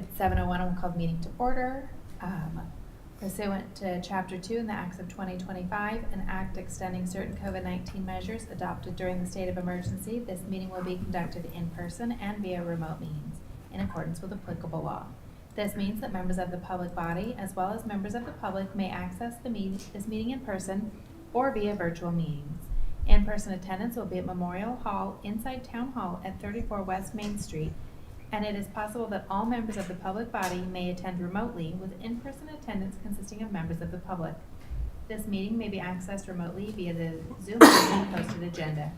It's 7:01, and we'll call the meeting to order. Pursuant to Chapter 2 in the Acts of 2025, an act extending certain COVID-19 measures adopted during the state of emergency, this meeting will be conducted in person and via remote means in accordance with applicable law. This means that members of the public body, as well as members of the public, may access this meeting in person or via virtual meetings. In-person attendance will be at Memorial Hall inside Town Hall at 34 West Main Street, and it is possible that all members of the public body may attend remotely, with in-person attendance consisting of members of the public. This meeting may be accessed remotely via the Zoom meeting posted agenda.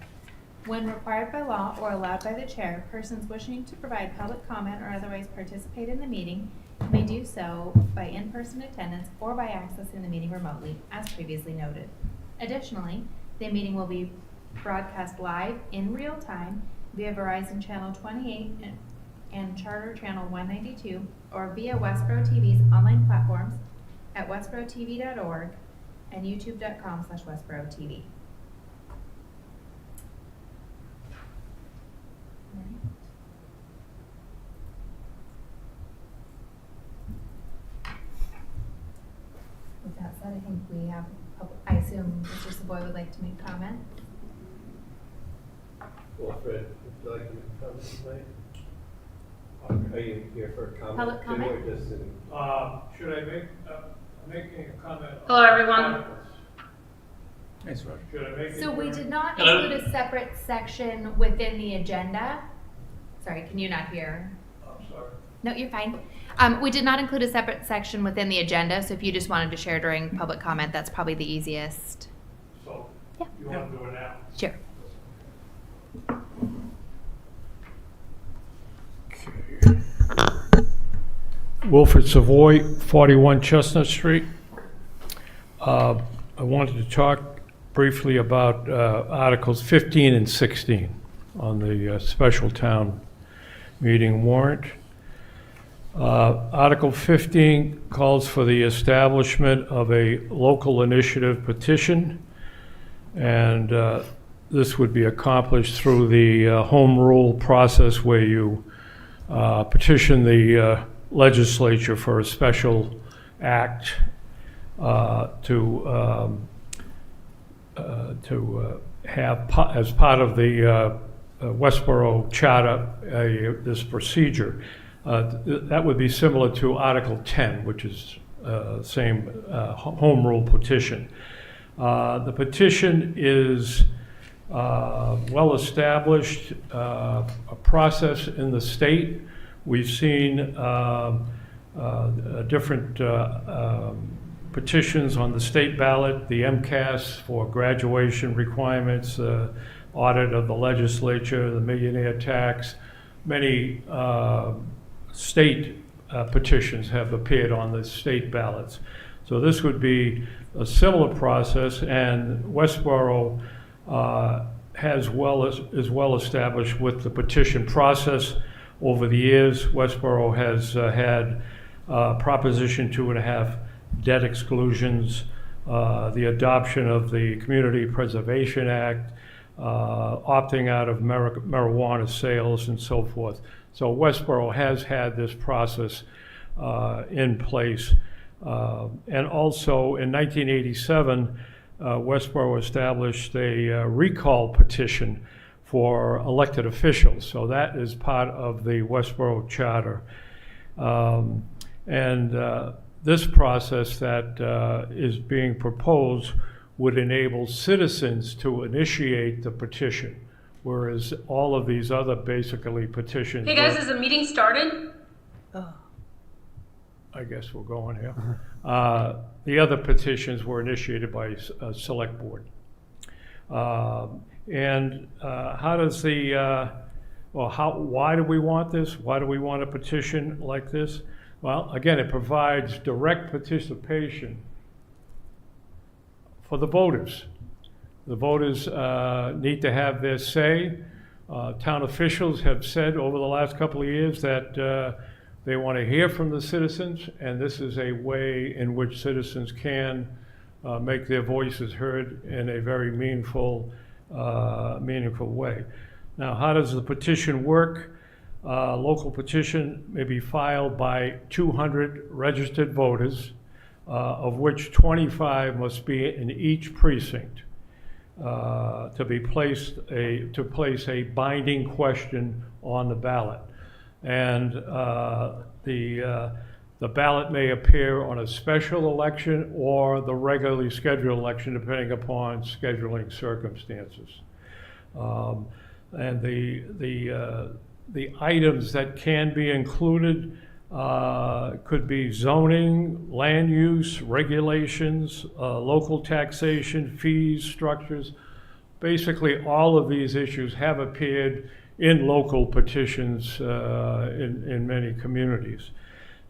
When required by law or allowed by the chair, persons wishing to provide public comment or otherwise participate in the meeting may do so by in-person attendance or by accessing the meeting remotely, as previously noted. Additionally, the meeting will be broadcast live in real time via Verizon Channel 28 and Charter Channel 192, or via Westborough TV's online platforms at westboroughTV.org and youtube.com/WestboroughTV. With that said, I think we have, I assume Mr. Savoy would like to make comment? Well, Fred, would you like to make a comment tonight? Are you here for a comment? Public comment? Or just Should I make, making a comment? Hello, everyone. Thanks, Roger. Should I make it? So we did not Hello? include a separate section within the agenda. Sorry, can you not hear? I'm sorry. No, you're fine. We did not include a separate section within the agenda, so if you just wanted to share during public comment, that's probably the easiest. So, Yeah. you want to do it now? Sure. Wilfred Savoy, 41 Chestnut Street. I wanted to talk briefly about Articles 15 and 16 on the special town meeting warrant. Article 15 calls for the establishment of a local initiative petition, and this would be accomplished through the home rule process where you petition the legislature for a special act to have as part of the Westborough charter this procedure. That would be similar to Article 10, which is same home rule petition. The petition is well established, a process in the state. We've seen different petitions on the state ballot, the MCAS for graduation requirements, audit of the legislature, the millionaire tax. Many state petitions have appeared on the state ballots. So this would be a similar process, and Westborough is well established with the petition process. Over the years, Westborough has had Proposition 2.5 debt exclusions, the adoption of the Community Preservation Act, opting out of marijuana sales and so forth. So Westborough has had this process in place. And also in 1987, Westborough established a recall petition for elected officials. So that is part of the Westborough Charter. This process that is being proposed would enable citizens to initiate the petition, whereas all of these other basically petitions. Hey guys, is the meeting started? I guess we're going here. The other petitions were initiated by a select board. How does the, why do we want this? Why do we want a petition like this? Well, again, it provides direct participation for the voters. The voters need to have their say. Town officials have said over the last couple of years that they want to hear from the citizens, and this is a way in which citizens can make their voices heard in a very meaningful way. Now, how does the petition work? local petition may be filed by 200 registered voters, of which 25 must be in each precinct to place a binding question on the ballot. And the ballot may appear on a special election or the regularly scheduled election, depending upon scheduling circumstances. And the items that can be included could be zoning, land use, regulations, local taxation, fees, structures. Basically, all of these issues have appeared in local petitions in many communities.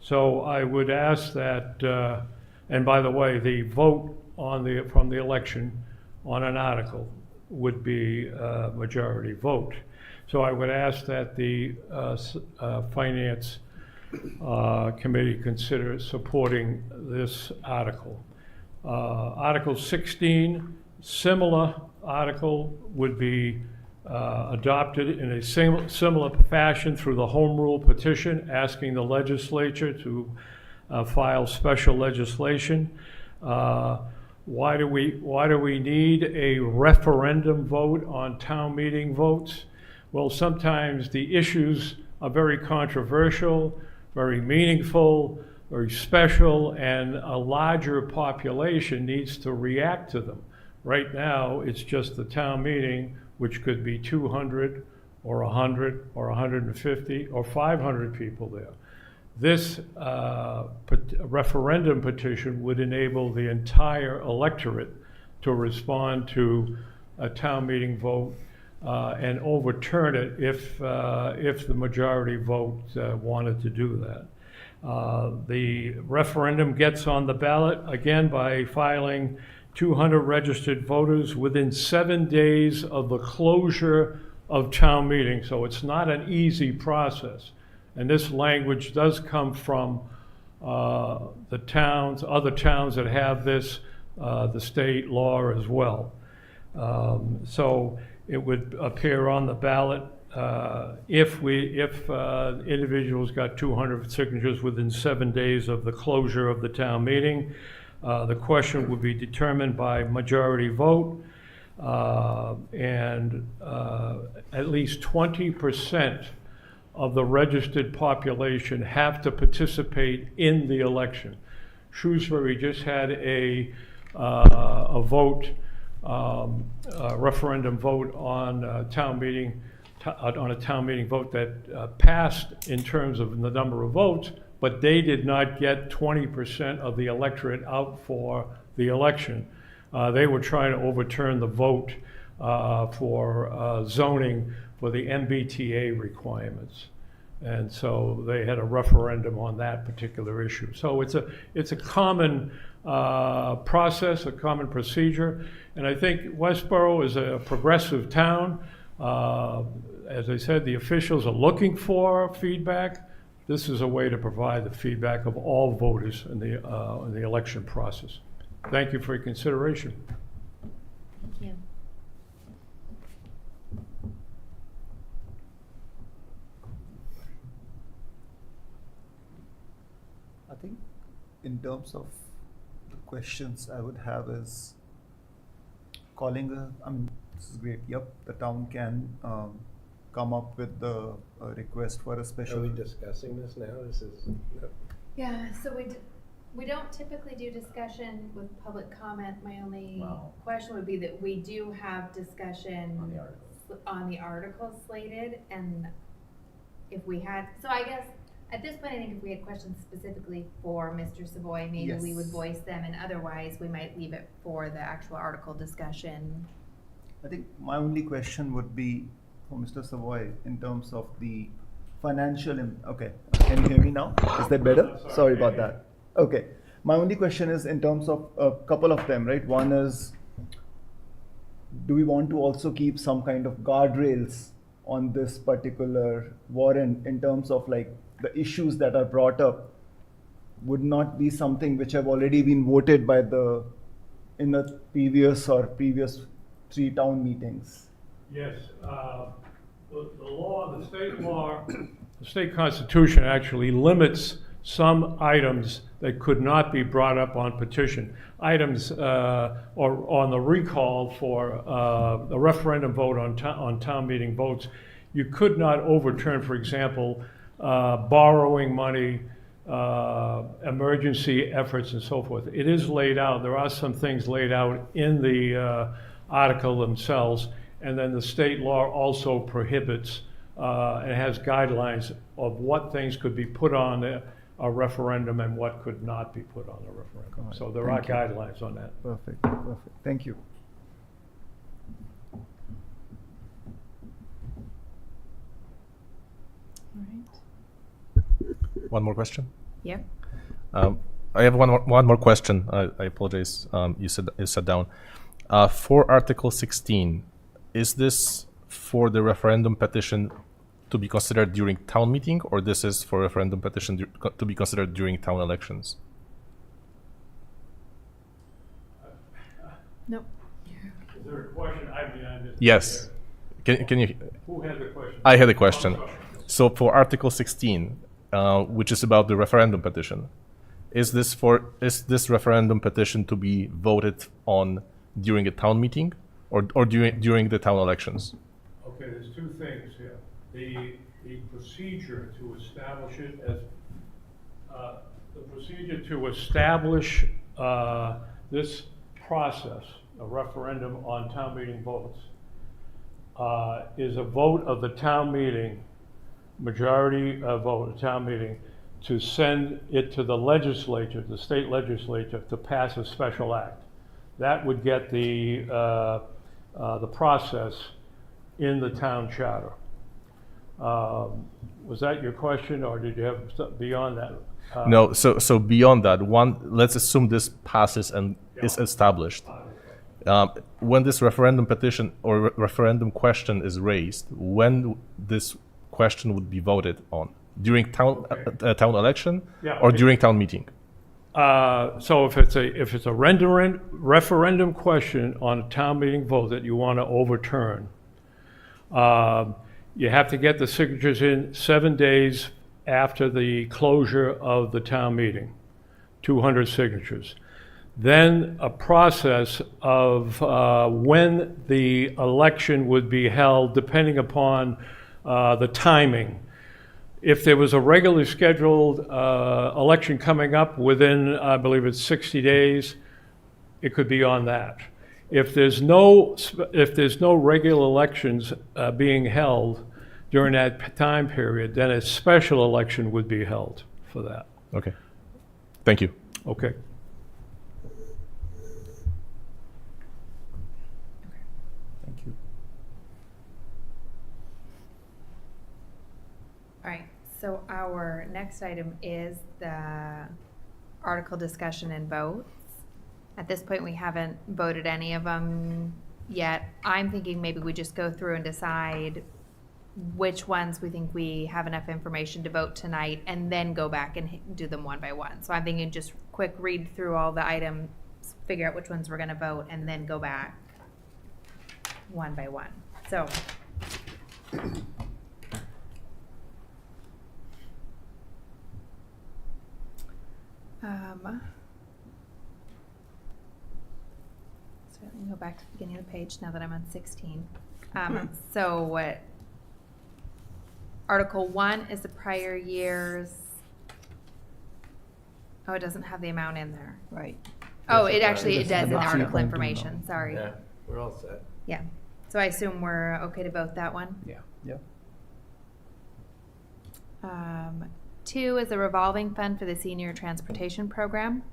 So I would ask that, and by the way, the vote from the election on an article would be a majority vote. So I would ask that the Finance Committee consider supporting this article. Article 16, similar article, would be adopted in a similar fashion through the Home Rule petition, asking the legislature to file special legislation. Why do we need a referendum vote on town meeting votes? Well, sometimes the issues are very controversial, very meaningful, very special, and a larger population needs to react to them. Right now, it's just the town meeting, which could be 200 or 100 or 150 or 500 people there. This referendum petition would enable the entire electorate to respond to a town meeting vote and overturn it if the majority vote wanted to do that. The referendum gets on the ballot, again, by filing 200 registered voters within 7 days of the closure of town meeting. So it's not an easy process. And this language does come from the towns, other towns that have this, the state law as well. So it would appear on the ballot if individuals got 200 signatures within 7 days of the closure of the town meeting. The question would be determined by majority vote, and at least 20% of the registered population have to participate in the election. Shrewsbury just had a vote, a referendum vote on a town meeting vote that passed in terms of the number of votes, but they did not get 20% of the electorate out for the election. They were trying to overturn the vote for zoning for the MBTA requirements. And so they had a referendum on that particular issue. So it's a common process, a common procedure. And I think Westborough is a progressive town. As I said, the officials are looking for feedback. This is a way to provide the feedback of all voters in the election process. Thank you for your consideration. Thank you. I think in terms of the questions I would have is calling this is great. Yep, the town can come up with the request for a special. Are we discussing this now? This is. Yeah, so we don't typically do discussion with public comment. My only question would be that we do have discussion on the articles slated, and if we had, so I guess at this point, I think if we had questions specifically for Mr. Savoy, maybe we would voice them, and otherwise we might leave it for the actual article discussion. I think my only question would be for Mr. Savoy in terms of the financial. Okay, can you hear me now? Is that better? Sorry about that. Okay, my only question is in terms of a couple of them, right? One is, do we want to also keep some kind of guardrails on this particular warrant in terms of like the issues that are brought up would not be something which have already been voted in the previous 3 town meetings? Yes, the law, the state law The state constitution actually limits some items that could not be brought up on petition. Items or on the recall for a referendum vote on town meeting votes, you could not overturn, for example, borrowing money, emergency efforts and so forth. It is laid out. There are some things laid out in the article themselves, and then the state law also prohibits and has guidelines of what things could be put on a referendum and what could not be put on a referendum. Right. So there are Thank you. guidelines on that. Perfect, perfect. Thank you. All right. One more question. Yep. I have one more question. I apologize. You sat down. For Article 16, is this for the referendum petition to be considered during town meeting, or this is for referendum petition to be considered during town elections? Nope. Is there a question? Yes. Can you? Who had the question? I had a question. So for Article 16, which is about the referendum petition, is this referendum petition to be voted on during a town meeting or during the town elections? Okay, there's two things here. The procedure to establish it as this process, a referendum on town meeting votes, is a vote of the town meeting, majority vote of town meeting, to send it to the legislature, the state legislature, to pass a special act. That would get the process in the town charter. Was that your question, or did you have stuff beyond that? No. So beyond that, let's assume this passes and is established. When this referendum petition or referendum question is raised, when this question would be voted on? During town election, Yeah, or okay. during town meeting? So if it's a referendum question on a town meeting vote that you want to overturn, you have to get the signatures in 7 days after the closure of the town meeting, 200 signatures. Then a process of when the election would be held, depending upon the timing. If there was a regularly scheduled election coming up within, I believe it's 60 days, it could be on that. If there's no regular elections being held during that time period, then a special election would be held for that. Okay. Thank you. Okay. Thank you. All right, so our next item is the article discussion and votes. At this point, we haven't voted any of them yet. I'm thinking maybe we just go through and decide which ones we think we have enough information to vote tonight, and then go back and do them one by one. So I'm thinking just quick read through all the items, figure out which ones we're gonna vote, and then go back one by one. So. So let me go back to the beginning of the page now that I'm on 16. So what? Article 1 is the prior year's. Oh, it doesn't have the amount in there. Right. Oh, it actually, it It's does in the about article 3.2 information, now. sorry. Yeah, we're all set. Yeah. So I assume we're okay to vote that one? Yeah. 2 is a revolving fund for the senior transportation program.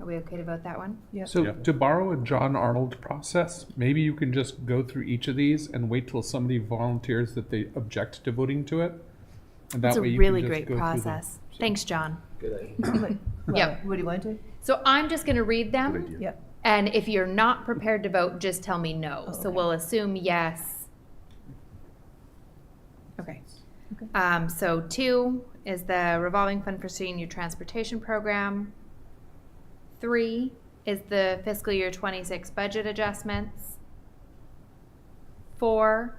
Are we okay to vote that one? Yeah. So Yeah. to borrow a John Arnold process, maybe you can just go through each of these and wait till somebody volunteers that they object to voting to it. And It's that a way you really can just great go through them. process. Thanks, John. Good idea. Yep. What do you want to? So I'm just gonna read them. Yep. And if you're not prepared to vote, just tell me no. Oh, So okay. we'll assume yes. Okay. Okay. So 2 is the revolving fund for senior transportation program. 3 is the fiscal year 26 budget adjustments. 4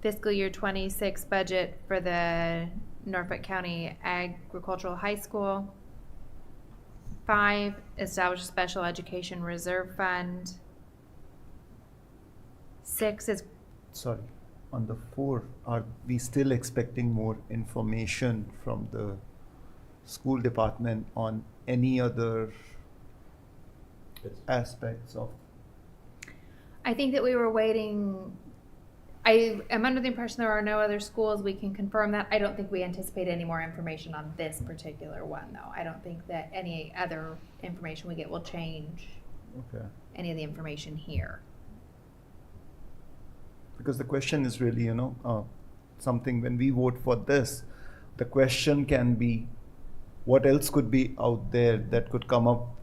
fiscal year 26 budget for the Norfolk County Agricultural High School. 5, establish a special education reserve fund. 6 is, Sorry, on the 4, are we still expecting more information from the school department on any other It's- aspects of? I think that we were waiting, I am under the impression there are no other schools, we can confirm that. I don't think we anticipate any more information on this particular one, though. I don't think that any other information we get will change Okay. any of the information here. Because the question is really, something when we vote for this, the question can be, what else could be out there that could come up?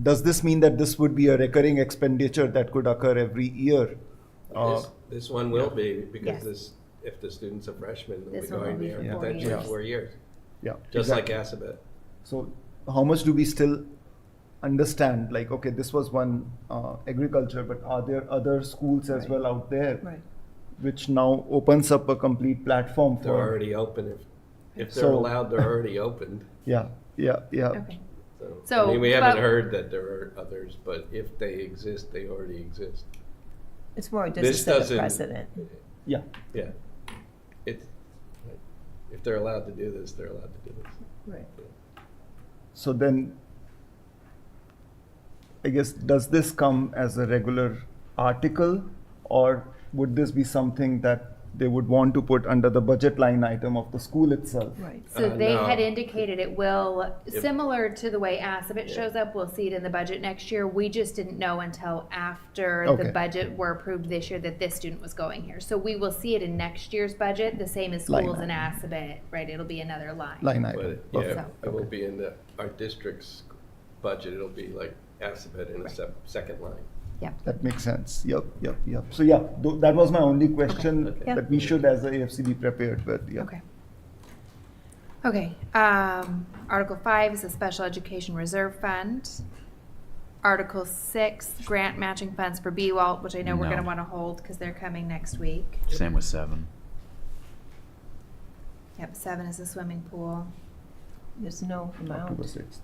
Does this mean that this would be a recurring expenditure that could occur every year? This one will be, Yes. because if the student's a freshman, they'll be This one will going be there for 4 potentially years. 4 years, Yeah. just exactly. like Assabet. So how much do we still understand? Like, okay, this was one agriculture, but are there other schools as well out there? Right. Which now opens up a complete platform They're for. already open. If they're So- allowed, they're already opened. Yeah. Okay. So, So, I mean, we haven't but- heard that there are others, but if they exist, they already exist. It's more just to This set a doesn't. precedent. Yeah. Yeah. It's, if they're allowed to do this, they're allowed to do this. Right. So then, I guess, does this come as a regular article, or would this be something that they would want to put under the budget line item of the school itself? Right. So they No. had indicated it will, If- similar to the way Assabet Yeah. shows up, we'll see it in the budget next year. We just didn't know until after Okay. the budget were approved this year that this student was going here. So we will see it in next year's budget, the same as Line schools in item. Assabet, right? It'll be another line. Line But, item. yeah, Perfect. it will be in our district's budget, it'll be like Assabet in a second line. That makes sense. Yep. So yeah, that was my only question Okay. Yeah. that we should, as a AFC, be prepared with. Yeah. Okay, Article 5 is the Special Education Reserve Fund. Article 6, grant matching funds for BWALT, which I know we're No. gonna wanna hold because they're coming next week. Same with 7. Yep, 7 is the swimming pool. There's no October amount. 6th.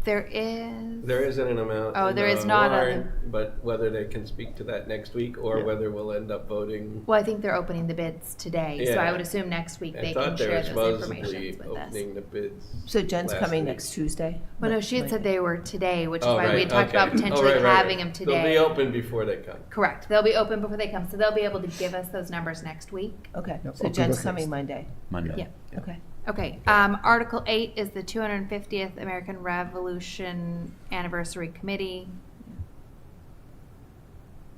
There is. There isn't an amount. Oh, in there the is not warrant, other- But whether they can speak to that next week, or Yeah. whether we'll end up voting. Well, I think they're opening the bids today, so I Yeah. would assume next week I they thought can they share were those supposedly information with us. opening the bids. So Jen's last coming week. next Tuesday? Well, no, she had said they were today, which is Oh, why we right, had talked okay. about Oh, potentially right, right, having right. them today. They'll be open before they come. Correct, they'll be open before they come, so they'll be able to give us those numbers next week. Okay, Yep, so October Jen's 6th. coming Monday. Monday. Yeah. Okay. Okay, Article 8 is the 250th American Revolution Anniversary Committee.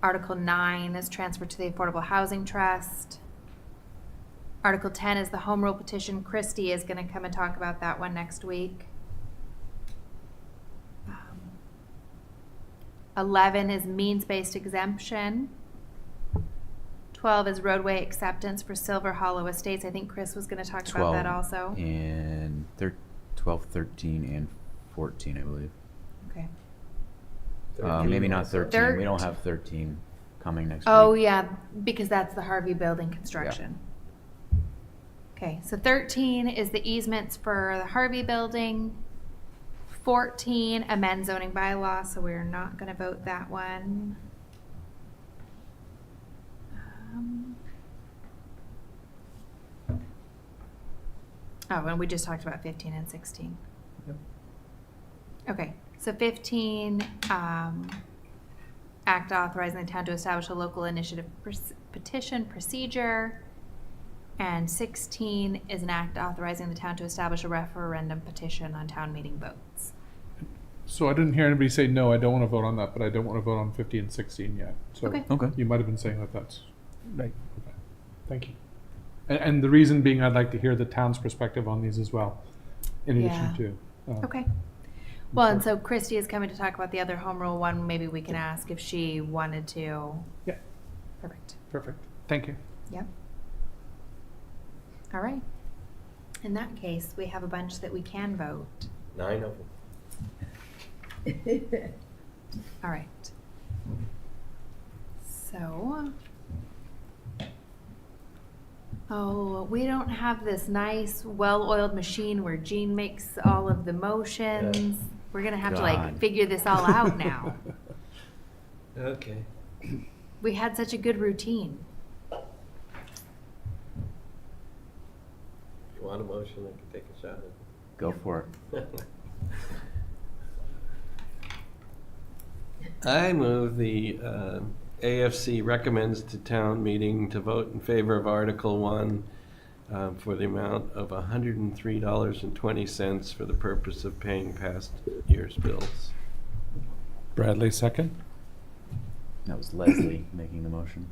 Article 9 is transfer to the Affordable Housing Trust. Article 10 is the Home Rule Petition. Christie is gonna come and talk about that one next week. 11 is means-based exemption. 12 is roadway acceptance for Silver Hollow Estates. I think Chris was gonna talk about that also. And 12, 13, and 14, I believe. Okay. Maybe not 13. We don't 13. have 13 coming next Oh, week. yeah, because that's the Harvey Building construction. Okay, so 13 is the easements for the Harvey Building. 14, amend zoning bylaw, so we're not gonna vote that one. Oh, and we just talked about 15 and 16. Yep. Okay, so 15, act authorizing the town to establish a local initiative petition procedure. And 16 is an act authorizing the town to establish a referendum petition on town meeting votes. So I didn't hear anybody say, no, I don't want to vote on that, but I don't want to vote on 15 and 16 yet. So Okay. Okay. you might have been saying that that's, Right. okay. Thank you. And the reason being, I'd like to hear the town's perspective on these as well, in Yeah. addition to. Okay. Well, and so Christy is coming to talk about the other home rule one. Maybe we can ask if she wanted to. Yeah. Perfect. Perfect. Thank you. Yep. All right. In that case, we have a bunch that we can vote. 9 of them. All right. So, Oh, we don't have this nice, well-oiled machine where Gene makes all of the motions. We're gonna have to like God. figure this all out now. Okay. We had such a good routine. If you want a motion, I can take a shot at Go for it. it. I move the AFC recommends to town meeting to vote in favor of Article 1 for the amount of $103.20 for the purpose of paying past year's bills. Bradley, second. That was Leslie making the motion.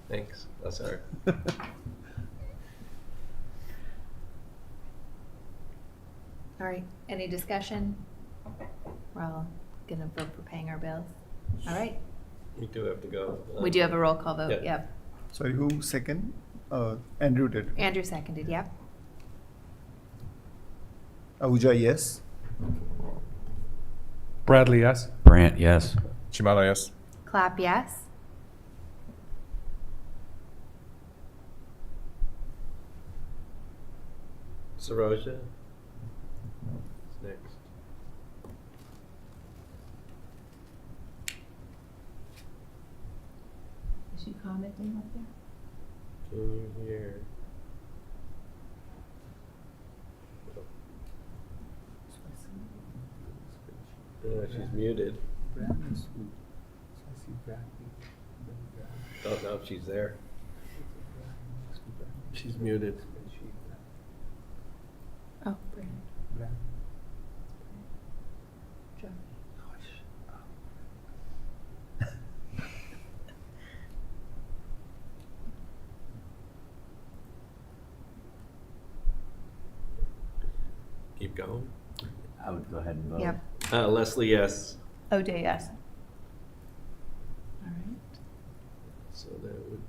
Thanks. Oh, sorry. All right, any discussion? We're all gonna vote for paying our bills. All right, We do have to go. we do have a roll call vote, Yeah. yep. Sorry, who second? Andrew did. Andrew seconded, yep. Ahuja, yes. Bradley, yes. Brant, yes. Chimala, yes. Clap, yes. Saroja. Next. Is she commenting up there? Can you hear? She's muted. Oh, no, she's there. She's muted. Oh, brilliant. Keep going. I would go ahead and vote. Yep, Leslie, yes. OJ, yes. all right. So that would,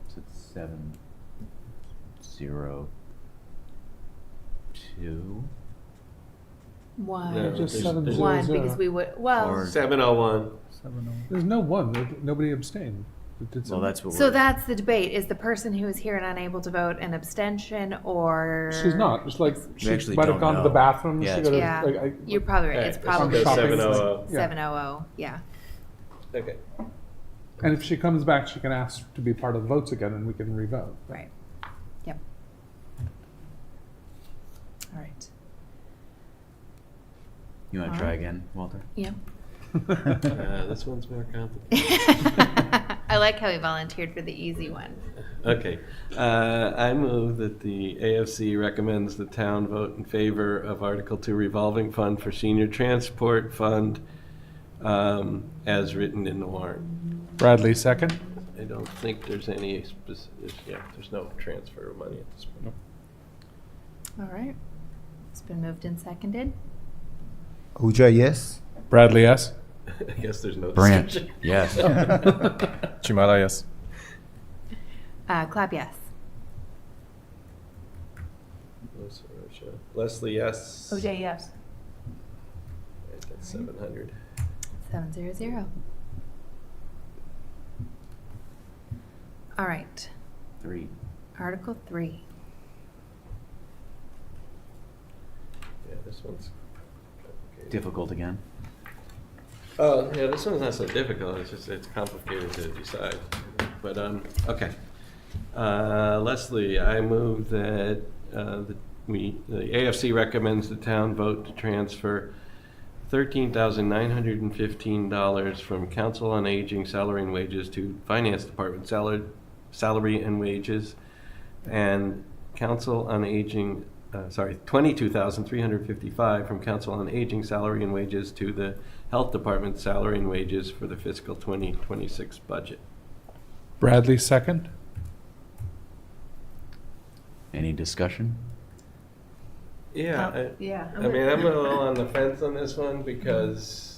So it's 7-0-2. One. No, Just there's- 7-0. there's- One, because we would, well, Or- 701. 7-0. There's no one. Nobody abstained. Did Well, someone? that's what so we're. that's the debate, is the person who is here and unable to vote an abstention or? She's not. It's like she actually might have don't gone to the know. bathroom. Yeah, She it's- got Yeah, like, you're probably right, it's Right, probably shopping. 700. Yeah. 700, yeah. Okay. and if she comes back, she can ask to be part of the votes again, and we can revote. Right. Yep. All right. You want to try again, Walter? Yeah. This one's more complicated. I like how he volunteered for the easy one. Okay. I move that the AFC recommends the town vote in favor of Article 2 revolving fund for senior transport fund as written in the warrant. Bradley, second. I don't think there's any there's no transfer of money at this point. All right. It's been moved and seconded. Ahuja, yes. Bradley, yes. I guess there's no Brant, discussion. yes. Chimala, yes. Clap, yes. No Saroja. Leslie, yes. OJ, yes. Right, that's 700. 700. All right. 3. Article 3. Yeah, this one's complicated. Difficult again. Oh, yeah, this one's not so difficult. It's just, it's complicated to decide. But, okay. Leslie, I move that the AFC recommends the town vote to transfer $13,915 from Council on Aging salary and wages to Finance Department salary and wages, and Council on Aging, $22,355 from Council on Aging salary and wages to the Health Department salary and wages for the fiscal 2026 budget. Bradley, second. Any discussion? Yeah, Yeah. I mean, I'm a little on the fence on this one because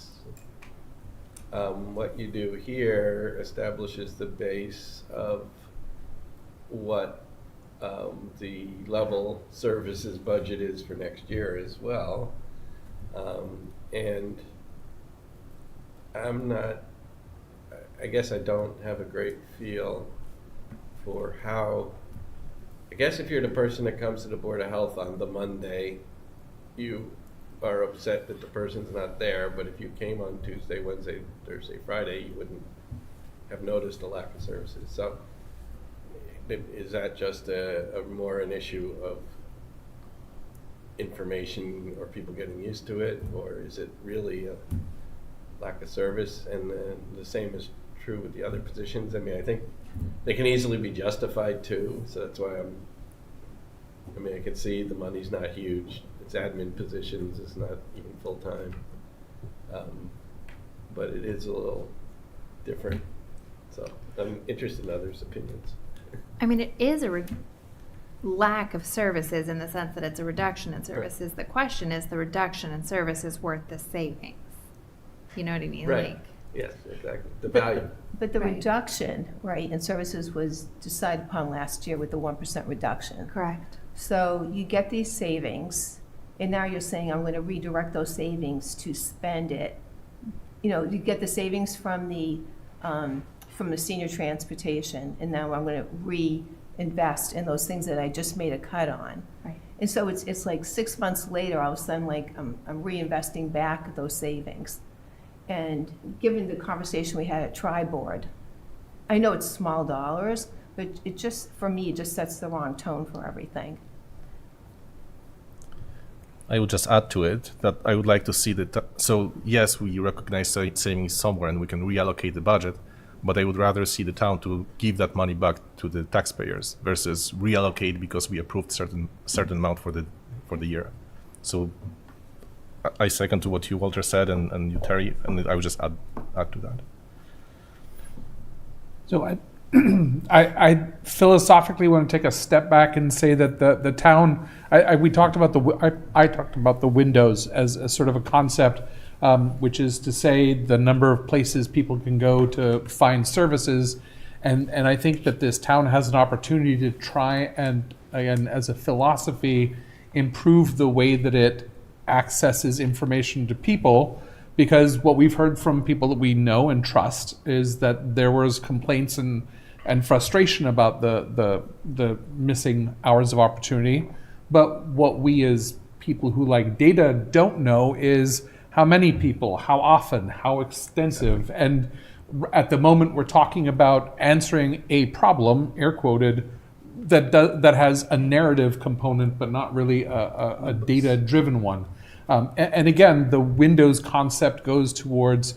what you do here establishes the base of what the level services budget is for next year as well. And I'm not, I guess I don't have a great feel for how, I guess if you're the person that comes to the Board of Health on the Monday, you are upset that the person's not there, but if you came on Tuesday, Wednesday, Thursday, Friday, you wouldn't have noticed a lack of services. So is that just a more an issue of information or people getting used to it, or is it really a lack of service? And the same is true with the other positions. I mean, I think they can easily be justified too, so that's why I can see the money's not huge. It's admin positions, it's not even full-time. But it is a little different. So I'm interested in others' opinions. I mean, it is a lack of services in the sense that it's a reduction in services. The question is, the reduction in services worth the savings? You know what I mean? Right. Like, Yes, exactly. The value. But the Right. reduction, right, in services was decided upon last year with the 1% reduction. correct. So you get these savings, and now you're saying, I'm going to redirect those savings to spend it. You know, you get the savings from the senior transportation, and now I'm going to reinvest in those things that I just made a cut on. Right. And so it's like 6 months later, all of a sudden, like, I'm reinvesting back those savings. And given the conversation we had at Tri-Board, I know it's small dollars, but it just, for me, it just sets the wrong tone for everything. I would just add to it that I would like to see that. So yes, we recognize savings somewhere and we can reallocate the budget, but I would rather see the town to give that money back to the taxpayers versus reallocate because we approved certain amount for the year. So I second to what you, Walter, said, and you, Terry, and I would just add to that. So I philosophically want to take a step back and say that the town, we talked about I talked about the windows as a sort of a concept, which is to say the number of places people can go to find services. And I think that this town has an opportunity to try and, again, as a philosophy, improve the way that it accesses information to people, because what we've heard from people that we know and trust is that there was complaints and frustration about the missing hours of opportunity. But what we as people who like data don't know is how many people, how often, how extensive. And at the moment we're talking about answering a problem, air quoted, that has a narrative component, but not really a data-driven one. And again, the Windows concept goes towards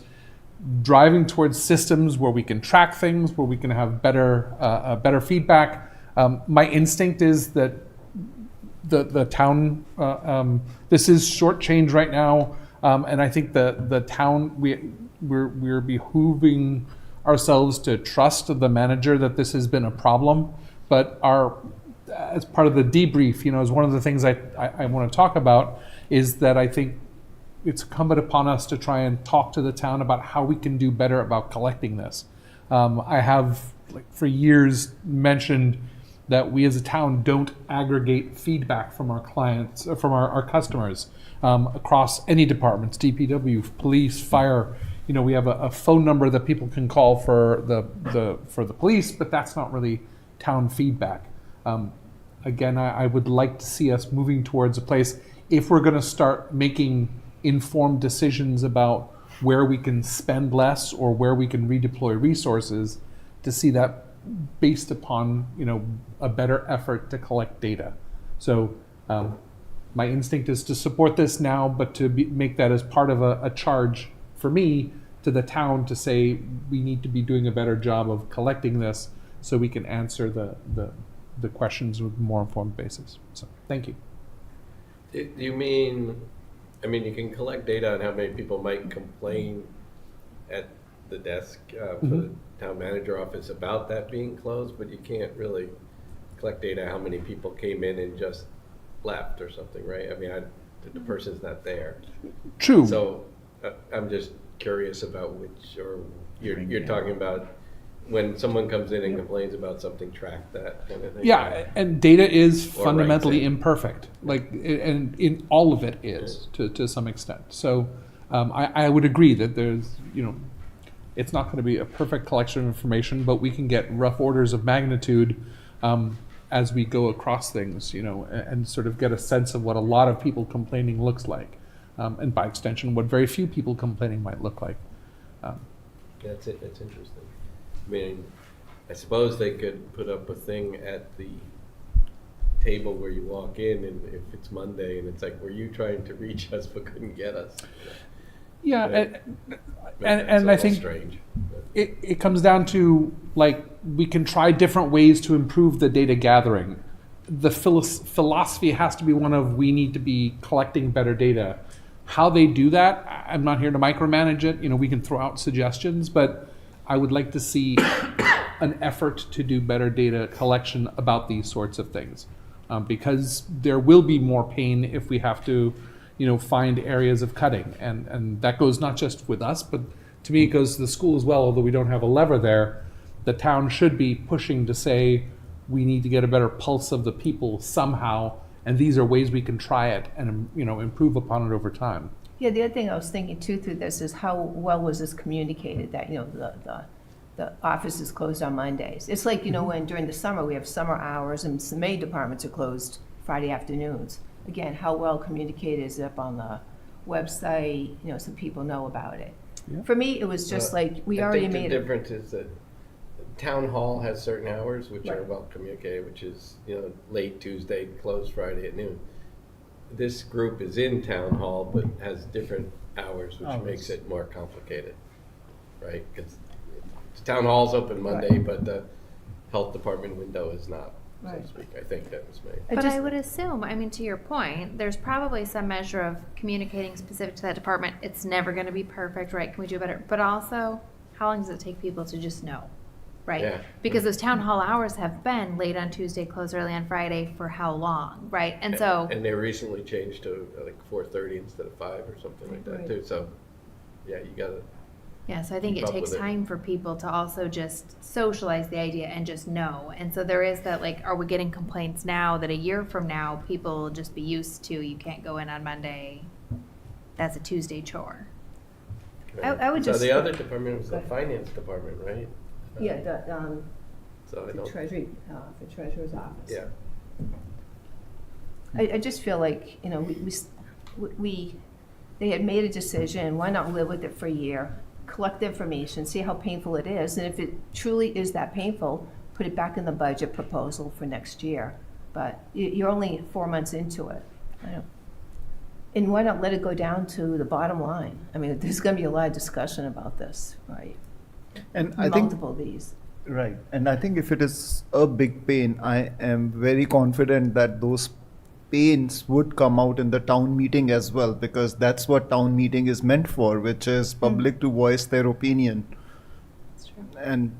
driving towards systems where we can track things, where we can have better feedback. My instinct is that the town, this is shortchanged right now, and I think the town, we're behooving ourselves to trust the manager that this has been a problem. But as part of the debrief, is one of the things I want to talk about is that I think it's incumbent upon us to try and talk to the town about how we can do better about collecting this. I have, for years, mentioned that we as a town don't aggregate feedback from our clients, from our customers across any departments, DPW, police, fire. We have a phone number that people can call for the police, but that's not really town feedback. Again, I would like to see us moving towards a place, if we're going to start making informed decisions about where we can spend less or where we can redeploy resources, to see that based upon a better effort to collect data. So my instinct is to support this now, but to make that as part of a charge for me to the town to say we need to be doing a better job of collecting this so we can answer the questions with a more informed basis. So thank you. Do you mean, you can collect data on how many people might complain at the desk for the town manager office about that being closed, but you can't really collect data how many people came in and just left or something, right? The person's not there. True. So I'm just curious about which, or you're talking about when someone comes in and complains about something, track that kind of thing. Yeah, and data is Or fundamentally ranks it. imperfect, and in all of it is to some extent. So I would agree that there's It's not going to be a perfect collection of information, but we can get rough orders of magnitude as we go across things, and sort of get a sense of what a lot of people complaining looks like, and by extension, what very few people complaining might look like. That's it. That's interesting. I mean, I suppose they could put up a thing at the table where you walk in, and if it's Monday and it's like, were you trying to reach us but couldn't get us? Yeah, Right. and That's a I little think strange. it comes down to, like, we can try different ways to improve the data gathering. The philosophy has to be one of, we need to be collecting better data. How they do that, I'm not here to micromanage it. We can throw out suggestions, but I would like to see an effort to do better data collection about these sorts of things, because there will be more pain if we have to, find areas of cutting, and that goes not just with us, but to me it goes to the school as well. Although we don't have a lever there, the town should be pushing to say we need to get a better pulse of the people somehow, and these are ways we can try it and improve upon it over time. Yeah, the other thing I was thinking too through this is how well was this communicated that, the office is closed on Mondays. It's like, when during the summer we have summer hours and some maid departments are closed Friday afternoons. Again, how well communicated is it up on the website, so people know about it. Yeah. For me, it was just like, we I already think made the it. difference is that town hall has certain hours which are Right. well communicated, which is, late Tuesday, closed Friday at noon. This group is in town hall but has different hours, which makes it more complicated, right? Because town hall's open Monday, but the health department window is not, so to Right. speak. I think that was made. I But just- I would assume, to your point, there's probably some measure of communicating specific to that department. It's never going to be perfect, right? Can we do better? But also, how long does it take people to just know, right? Yeah. Because those town hall hours have been late on Tuesday, close early on Friday for how long, right? And so, And they recently changed to like 4:30 instead of 5 or something like that Right. too, so, yeah, you gotta, yeah, so I think keep it up takes with it. time for people to also just socialize the idea and just know. And so there is that, like, are we getting complaints now that a year from now, people will just be used to, you can't go in on Monday, that's a Tuesday chore. I would So just- the other department was Go the ahead. finance department, right? Yeah, So I the don't, the treasurer's office. yeah. I just feel like, they had made a decision, why not live with it for a year? Collect the information, see how painful it is, and if it truly is that painful, put it back in the budget proposal for next year. But you're only 4 months into it. And why not let it go down to the bottom line? There's gonna be a lot of discussion about this, right? And I think, Multiple of these. right, and I think if it is a big pain, I am very confident that those pains would come out in the town meeting as well, because that's what town meeting is meant for, which is public to voice their opinion. That's true. And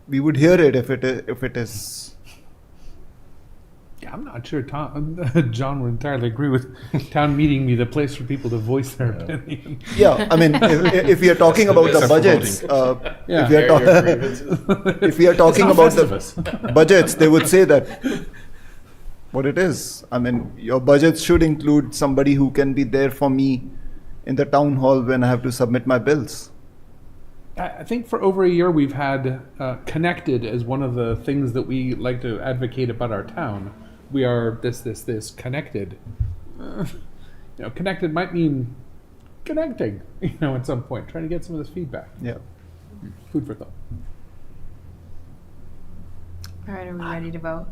we would hear it if it is. Yeah, I'm not sure John would entirely agree with town meeting be the place for people to voice their opinion. Yeah, if we are talking about the budgets, Yeah. if we are Air your ta- grievances. if we are talking not about the Festivus. budgets, they would say that what it is. Your budgets should include somebody who can be there for me in the town hall when I have to submit my bills. I think for over a year we've had connected as one of the things that we like to advocate about our town. We are this, connected. Connected might mean connecting, at some point, trying to get some of this feedback. Yeah. Food for thought. All right, are we ready to vote?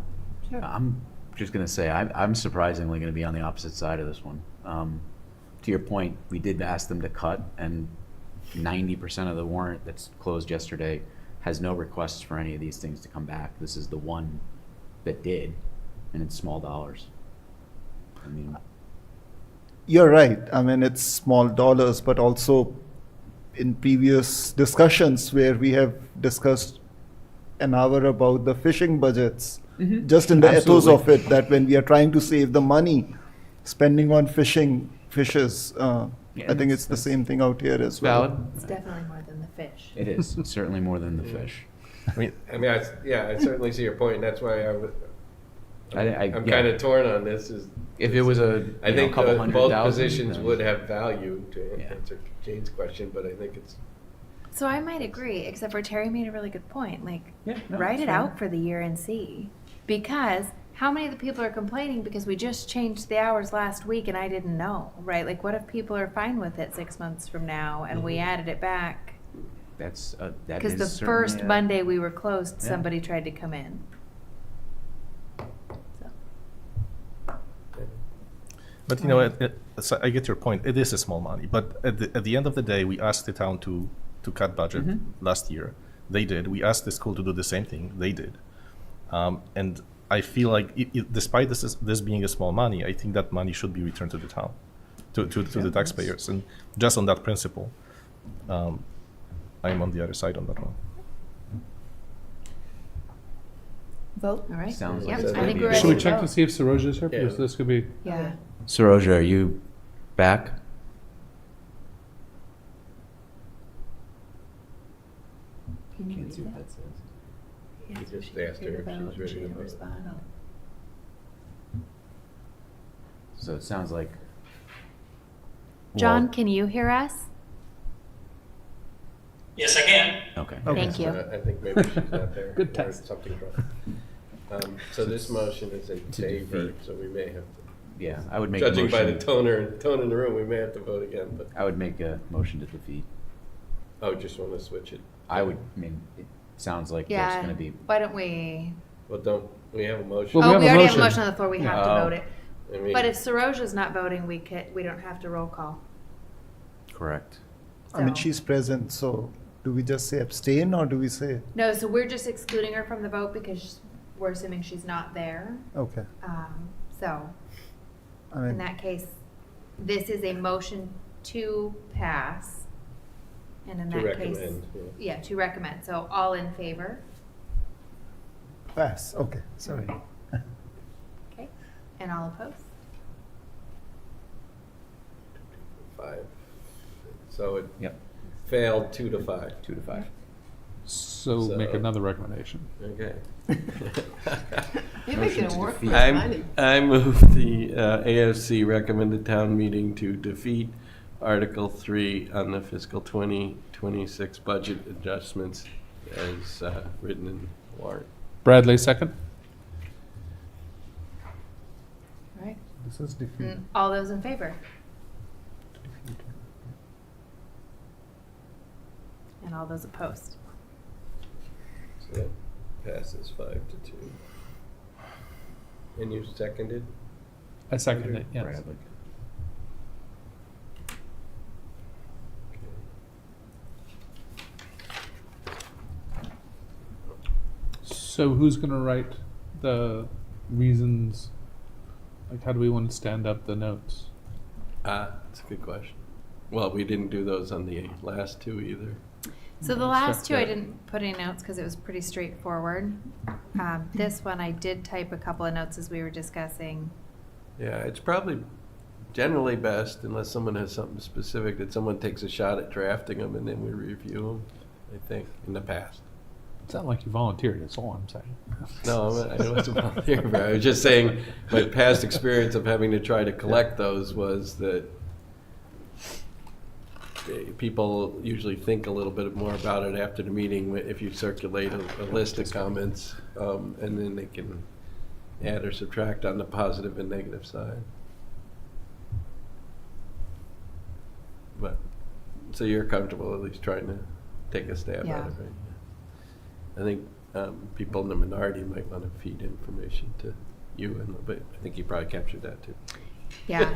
I'm just gonna say, I'm surprisingly gonna be on the opposite side of this one. To your point, we did ask them to cut, and 90% of the warrant that's closed yesterday has no requests for any of these things to come back. This is the one that did, and it's small dollars. You're right. It's small dollars, but also in previous discussions where we have discussed an hour about the fishing budgets, just in the ethos of it, that when we are trying to save the money, spending on fishes, I think it's the same thing out here as well. Valid. It's definitely more than the fish. It is. It's certainly more than the fish. I certainly see your point, and that's why I'm yeah. kind of torn on this. If it was I think couple both 100,000, positions then- would have value to Yeah. answer Jane's question, but I think it's So I might agree, except for Terry made a really good point. Like, Yeah, no, write it's it fair. out for the year and see. Because how many of the people are complaining because we just changed the hours last week and I didn't know, right? Like, what if people are fine with it 6 months from now and we added it back? That's, that Because is the certainly first a- Monday we were closed, Yeah. somebody tried to come in. So, But you know, so I get your point. It is a small money, but at the end of the day, we asked the town to cut budget last year. They did. We asked the school to do the same thing. They did. And I feel like, despite this being a small money, I think that money should be returned to the town, to the taxpayers, and just on that principle, I'm on the other side on that one. Vote? all right. Sounds like Yep, it's I gonna think be we're a ready Should we to check vote. to see if Saroja is here? Because Yeah. this could be, Yeah. Saroja, are you back? Can you Can't see read what it? that says. Yeah, You so just she asked her did if the she's vote, ready she to didn't vote. respond. So it sounds like. John, well, can you hear us? Yes, I can. Okay. Thank you. I think maybe she's not there. Good or test. something's wrong. So this motion is in To favor, defeat. so we may have to, Yeah, I would make a judging by the motion. tone in the room, we may have to vote again, but, I would make a motion to defeat. oh, just want to switch it. I mean, it sounds like there's Yeah, gonna be, why don't we? Well, don't, we have a motion. Well, Oh, we we have a already have a motion. motion on the floor, we have to Oh. vote it. I mean, But if Saroja's not voting, we don't have to roll call. correct. I mean, So- she's present, so do we just say abstain or do we say, No, so we're just excluding her from the vote because we're assuming she's not there. okay, So, I in mean, that case, this is a motion to pass. And in To that case. recommend, yeah. Yeah, to recommend. So all in favor? pass, okay, sorry. Okay. And all opposed? 5. So it Yep, failed 2 to 5. 2 to 5. so make So- another recommendation. Okay. You're Motion making it to work for defeat. us, I move the AFC recommended town meeting to defeat Article 3 on the fiscal 2026 budget adjustments as written in the warrant. Bradley, second? All right. This is defeat. All those in favor? And all those opposed? So that passes 5 to 2. And you seconded? I second it, yes. Bradley. So who's gonna write the reasons? Like, how do we want to stand up the notes? That's a good question. Well, we didn't do those on the last 2 either. So the last two, I Yeah. didn't put any notes because it was pretty straightforward. This one, I did type a couple of notes as we were discussing. Yeah, it's probably generally best, unless someone has something specific, that someone takes a shot at drafting them and then we review them, I think, in the past. It's not like you volunteered, that's all I'm saying. No, I wasn't volunteering, but I was just saying, my past experience of having to try to collect those was that people usually think a little bit more about it after the meeting if you circulate a list of comments, and then they can add or subtract on the positive and negative side. But, so you're comfortable at least trying to take a stab Yeah. at it, right? I think people in the minority might want to feed information to you, but I think you probably captured that too. Yeah.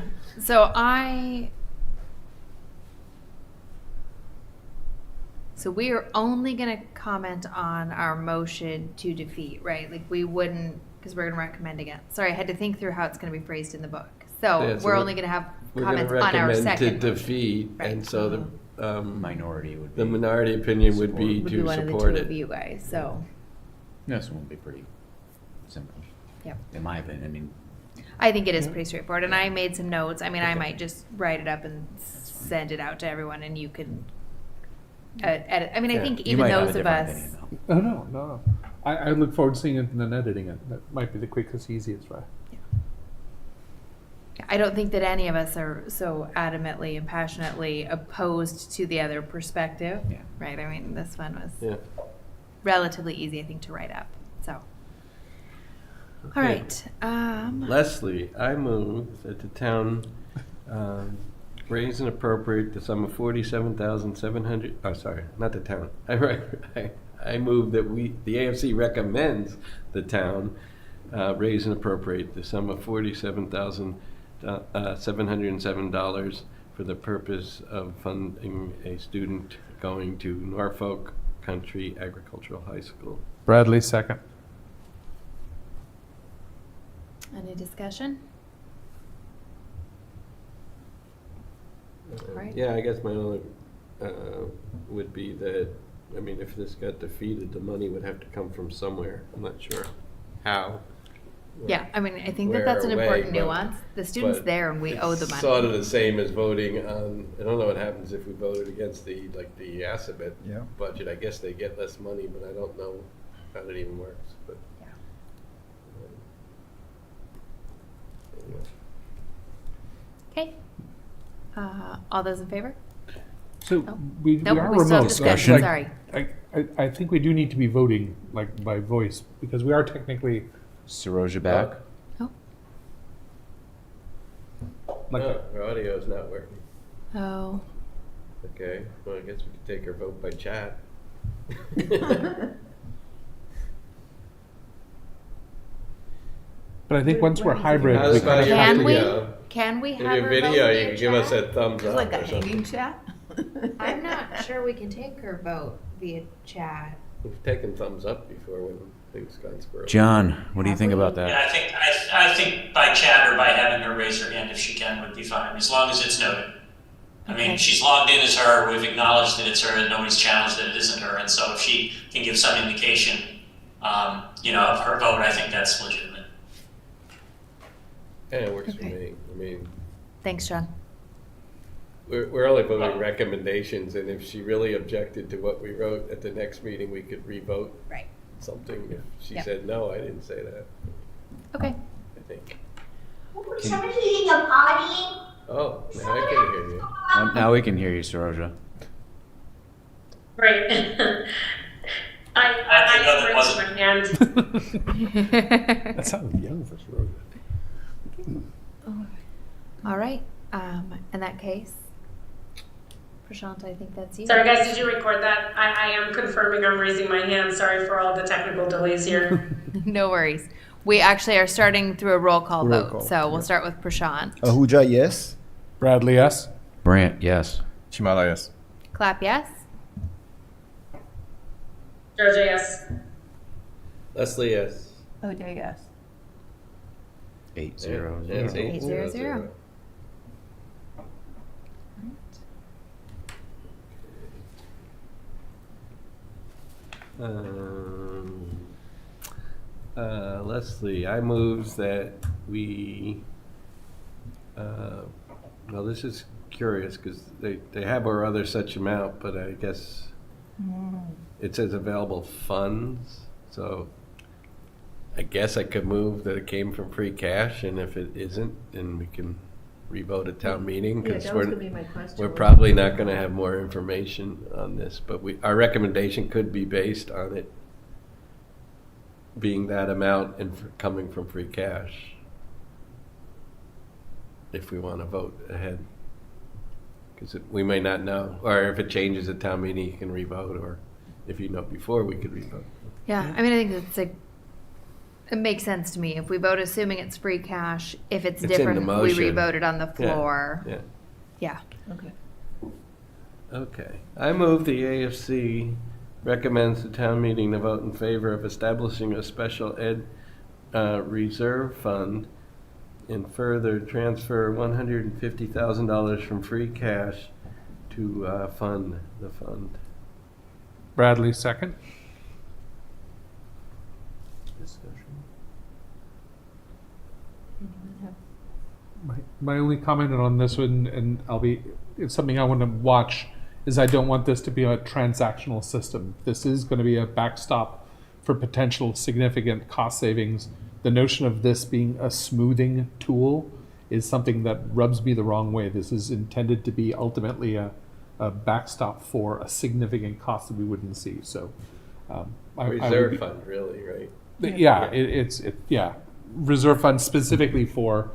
So we are only going to comment on our motion to defeat, right? Like we wouldn't, because we're going to recommend again. Sorry, I had to think through how it's going to be phrased in the book. So Yeah, so we're we're- only going to have We're going to comments on our recommend to second. defeat, and Right. so the Minority would be. the minority opinion would be would be to one of the two support of it. you guys. So This one will be pretty simple, yep. in my opinion. I mean, I think it is pretty straightforward, and I made some notes. I mean, I might just write it up and send it out to everyone, and you can edit. I mean, I Yeah. think you even might have a those of different us. opinion, though. Oh, no. I look forward to seeing it and then editing it. That might be the quickest, easiest way. I don't think that any of us are so adamantly and passionately opposed to the other perspective. Yeah. Right, I mean, this one was Yeah. relatively easy, I think, to write up, so. All Okay. right, Leslie, I move that the town raise and appropriate the sum of $47,700, oh, sorry, not the town. I move that the AFC recommends the town raise and appropriate the sum of $47,707 for the purpose of funding a student going to Norfolk Country Agricultural High School. Bradley, second. any discussion? Right. Yeah, I guess my only would be that, I mean, if this got defeated, the money would have to come from somewhere. I'm not sure how. Yeah, I mean, I think that Where that's an away, important but- nuance. The student's but there and we owe the It's money. sort of the same as voting on, I don't know what happens if we voted against the Assabet Yeah. budget. I guess they get less money, but I don't know how that even works, but. Yeah. Anyway. Okay. All those in favor? So Oh. we Nope, are we still have remote. discussion, Like, sorry. I think we do need to be voting like by voice because we are technically Saroja back. Oh, like No, our audio's not working. oh, Okay, well, I guess we could take our vote by chat. But I think once we're hybrid, How's we about kind of your have can to we, video? can we In have your her video, vote you via can give us chat? a thumbs up Like a or something. hanging chat? I'm not sure we can take her vote via chat. We've taken thumbs up before when things gone squirrely. John, what do you think about Yeah, that? I think by chat or by having her raise her hand if she can would be fine, as long as it's noted. I Okay. mean, she's logged in as her, we've acknowledged that it's her, and nobody's challenged that it isn't her, and so if she can give some indication, of her vote, I think that's legitimate. Yeah, it works for Okay. me. I mean, Thanks, John. we're only voting recommendations, and if she really objected to what we wrote at the next meeting, we could re-vote Right. something. If she Yep. said, no, I didn't say that, Okay. I think. Somebody eating a potty? Oh, now I can hear you. Now we can hear you, Saroja. Right. I know that I raised my hand. That sounds young for sure. All right, in that case, Prashant, I think that's you. Sorry, guys, did you record that? I am confirming I'm raising my hand. Sorry for all the technical delays here. No worries. We actually are starting through a roll call Roll vote, call, so we'll yeah. start with Prashant. Ahuja, yes. Bradley, yes. Brant, yes. Chimala, yes. Clap yes. Georgia, yes. Leslie, yes. Oh, dear, yes. 8-0. Yeah, it's 8-0-0. Leslie, I move that we, well, this is curious because they have our other such amount, but I guess it says available funds, so I guess I could move that it came from free cash, and if it isn't, then we can re-vote at town meeting. Yeah, 'Cause that was gonna be my question. we're probably not gonna have more information on this, but our recommendation could be based on it being that amount and coming from free cash. If we wanna vote ahead. Cause we may not know, or if it changes at town meeting, you can re-vote, or if you know before, we could re-vote. Yeah, I mean, I think it's like, it makes sense to me. If we vote assuming it's free cash, if it's It's in the different, we motion. re-vote it on the floor. Yeah. Yeah. Okay. Okay. I move the AFC recommends the town meeting to vote in favor of establishing a special ed reserve fund and further transfer $150,000 from free cash to fund the fund. Bradley, second. My only comment on this one, and it's something I want to watch, is I don't want this to be a transactional system. This is going to be a backstop for potential significant cost savings. The notion of this being a smoothing tool is something that rubs me the wrong way. This is intended to be ultimately a backstop for a significant cost that we wouldn't see. So, I would Reserve be- fund, really, right? Yeah, yeah, reserve fund specifically for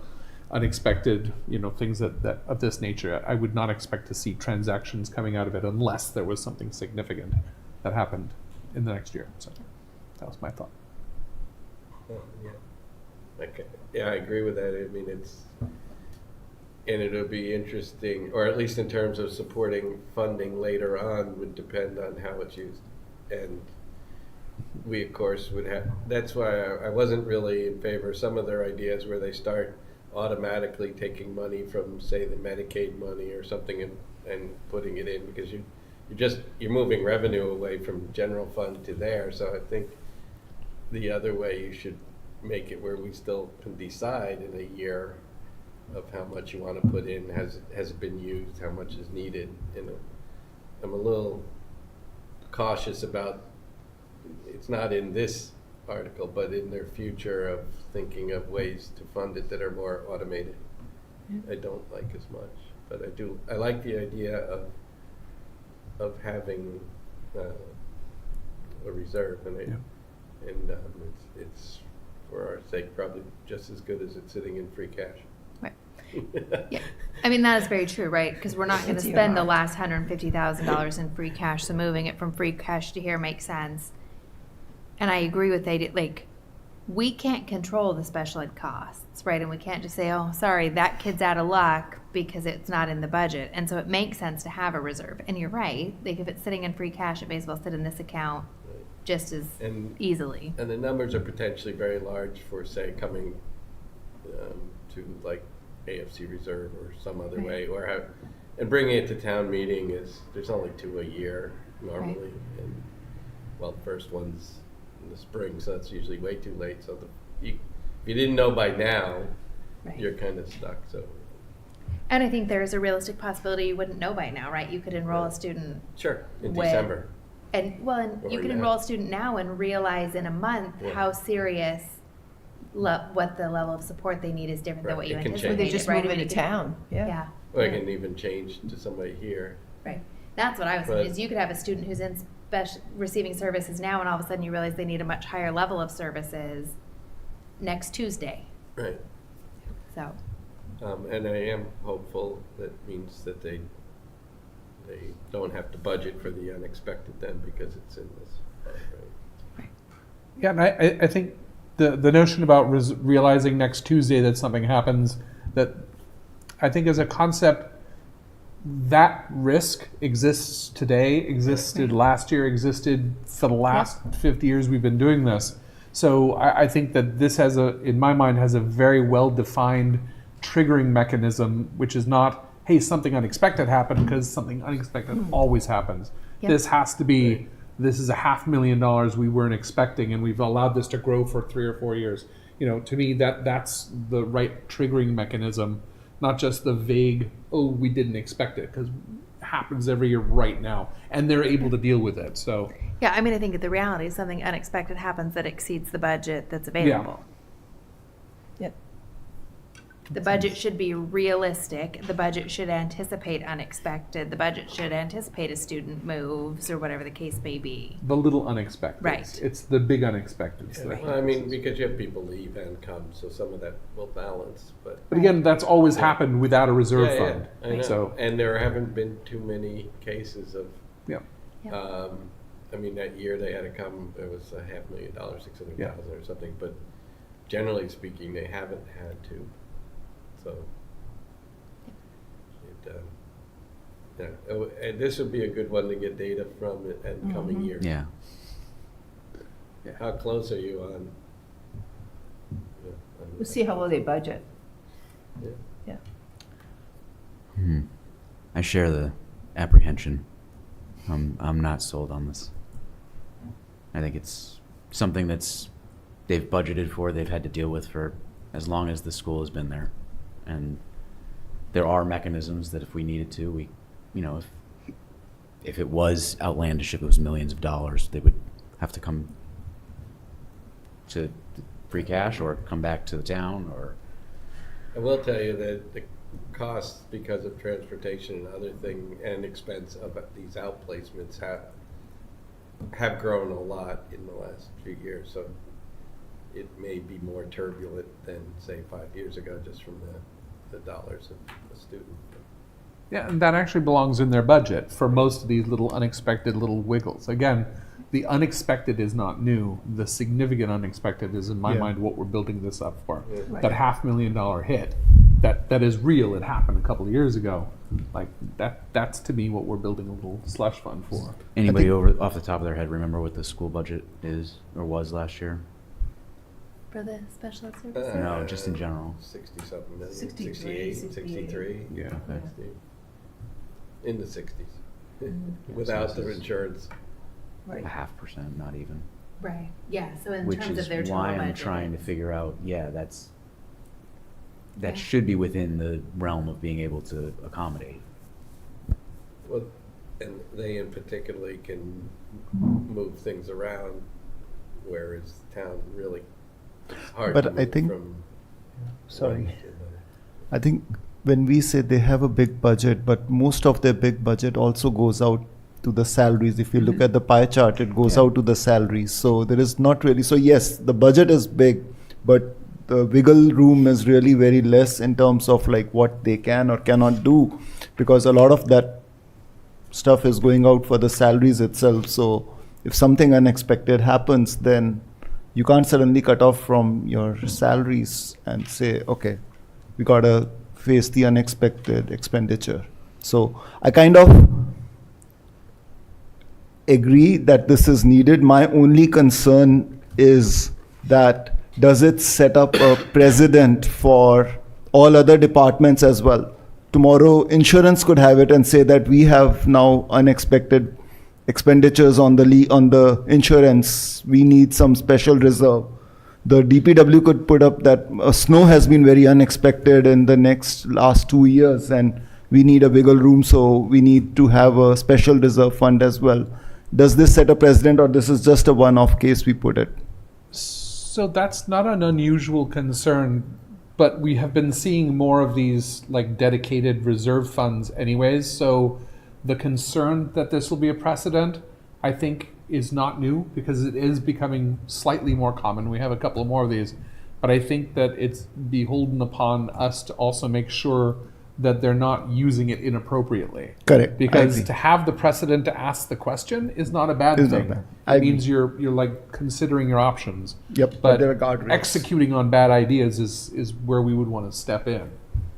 unexpected, things that of this nature. I would not expect to see transactions coming out of it unless there was something significant that happened in the next year. So that was my thought. Oh, yeah. Okay. Yeah, I agree with that. I mean, and it'll be interesting, or at least in terms of supporting funding later on, would depend on how it's used. And we, of course, would have, that's why I wasn't really in favor of some of their ideas where they start automatically taking money from, say, the Medicaid money or something and putting it in, because you're moving revenue away from general fund to there. So I think the other way you should make it where we still can decide in a year of how much you want to put in, has it been used, how much is needed. I'm a little cautious about, it's not in this article, but in their future of thinking of ways to fund it that are more automated. I don't like as much, but I like the idea of having a reserve, and it's for our sake probably just as good as it's sitting in free cash. Right. Yeah. I mean, that is very true, right? Because we're not going to spend the last $150,000 in free cash, so moving it from free cash to here makes sense. And I agree with they, like, we can't control the special ed costs, right? And we can't just say, oh, sorry, that kid's out of luck because it's not in the budget. And so it makes sense to have a reserve. And you're right. Like, if it's sitting in free cash, it may as well sit in this account just as easily. And the numbers are potentially very large for, say, coming to like AFC reserve or some other way, or and bringing it to town meeting there's only 2 a year normally. Right. And well, the first one's in the spring, so that's usually way too late. So if you didn't know by now, you're kind of stuck. So. And I think there's a realistic possibility you wouldn't know by now, right? You could enroll a student. Sure, in December. And you could enroll a student now and realize in a month how serious what the level of support they need is different than what you anticipated. Or they just move into town. Yeah. Or it can even change to somebody here. Right. That's what I was thinking, is you could have a student who's in receiving services now, and all of a sudden you realize they need a much higher level of services next Tuesday. Right. So. And I am hopeful that means that they don't have to budget for the unexpected then, because it's in this. Right. Yeah, and I think the notion about realizing next Tuesday that something happens, that I think as a concept, that risk exists today, existed last year, existed for the last 50 years we've been doing this. So I think that this in my mind, has a very well-defined triggering mechanism, which is not, hey, something unexpected happened, because something unexpected always happens. Yep. This has to be, this is $500,000 we weren't expecting, and we've allowed this to grow for 3 or 4 years. To me, that's the right triggering mechanism, not just the vague, oh, we didn't expect it, because it happens every year right now, and they're able to deal with it. So yeah, I mean, I think the reality is something unexpected happens that exceeds the budget that's available. Yep. The budget should be realistic. The budget should anticipate unexpected. The budget should anticipate a student moves or whatever the case may be. The little unexpected. Right. It's the big unexpected. Right. Well, I mean, because you have people leave and come, so some of that will balance. But again, that's always happened without a reserve fund. I know. So, and there haven't been too many cases of. Yeah. I mean, that year they had to come. It was $500,000, 600,000 or something. But generally speaking, they haven't had to. So, and this would be a good one to get data from in coming years. Yeah. How close are you on? We'll see how well they budget. Yeah. I share the apprehension. I'm not sold on this. I think it's something they've budgeted for, they've had to deal with for as long as the school has been there. And there are mechanisms that if we needed to, if it was outlandish, if it was millions of dollars, they would have to come to free cash or come back to the town, or I will tell you that the costs because of transportation and other thing and expense of these outplacements have grown a lot in the last few years. So it may be more turbulent than say 5 years ago, just from the dollars of a student. Yeah, and that actually belongs in their budget for most of these little unexpected little wiggles. Again, the unexpected is not new. The significant unexpected is, in my Yeah. mind, what we're building this up for. Right. That $500,000 hit, that is real. It happened a couple of years ago. Like that's to me what we're building a little slush fund for. Anybody off the top of their head remember what the school budget is or was last year? For the special ed services? No, just in general. 60-something million, 63, 68, 63. Yeah. Okay. In the 60s, Mhm. without So the this is insurance. Right. 0.5%, not even. Right, yeah, so in Which terms is of their total why I'm budget, trying to it's- figure out, that Yeah. should be within the realm of being able to accommodate. Well, and they in particularly can move things around, whereas town really, it's hard But to I move think- from Sorry. one to another. I think when we say they have a big budget, but most of their big budget also goes out to the salaries. If you look at the pie chart, it goes out to the salaries. So there is not really, so yes, the budget is big, but the wiggle room is really very less in terms of like what they can or cannot do, because a lot of that stuff is going out for the salaries itself. So if something unexpected happens, then you can't suddenly cut off from your salaries and say, okay, we gotta face the unexpected expenditure. So I kind of agree that this is needed. My only concern is that does it set up a precedent for all other departments as well? Tomorrow, insurance could have it and say that we have now unexpected expenditures on the insurance. We need some special reserve. The DPW could put up that snow has been very unexpected in the last 2 years, and we need a wiggle room, so we need to have a special reserve fund as well. Does this set a precedent, or this is just a one-off case we put it? So that's not an unusual concern, but we have been seeing more of these like dedicated reserve funds anyways. So the concern that this will be a precedent, I think, is not new because it is becoming slightly more common. We have a couple more of these, but I think that it's beholden upon us to also make sure that they're not using it inappropriately. Correct. I Because agree. to have the precedent to ask the question is not a bad Is not thing. bad. I It means agree. you're like considering your options. Yep, But there are guardrails. executing on bad ideas is where we would want to step in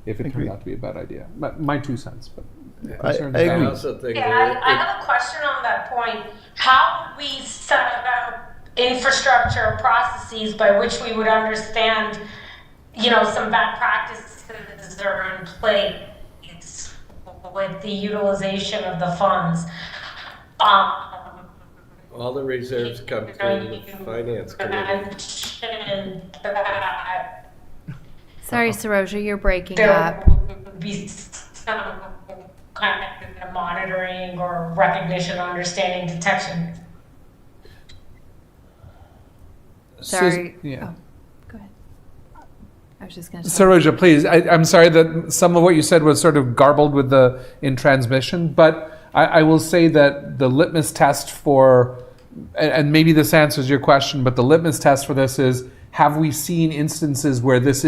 if it Agree. turned out to be a bad idea. My 2 cents, but I concerns agree. I valid. also think Yeah, that I have a question on that point. How would we set up infrastructure processes by which we would understand, some bad practices that are in place with the utilization of the funds? all the reserves come through the finance committee. mentioned that Sorry, Saroja, you're breaking there up. would be some kind of monitoring or recognition, understanding, detection. Sorry. Yeah. Oh, go ahead. I was just gonna. say- Saroja, please. I'm sorry that some of what you said was sort of garbled in transmission, but I will say that the litmus test for, and maybe this answers your question, but the litmus test for this is: have we seen instances where this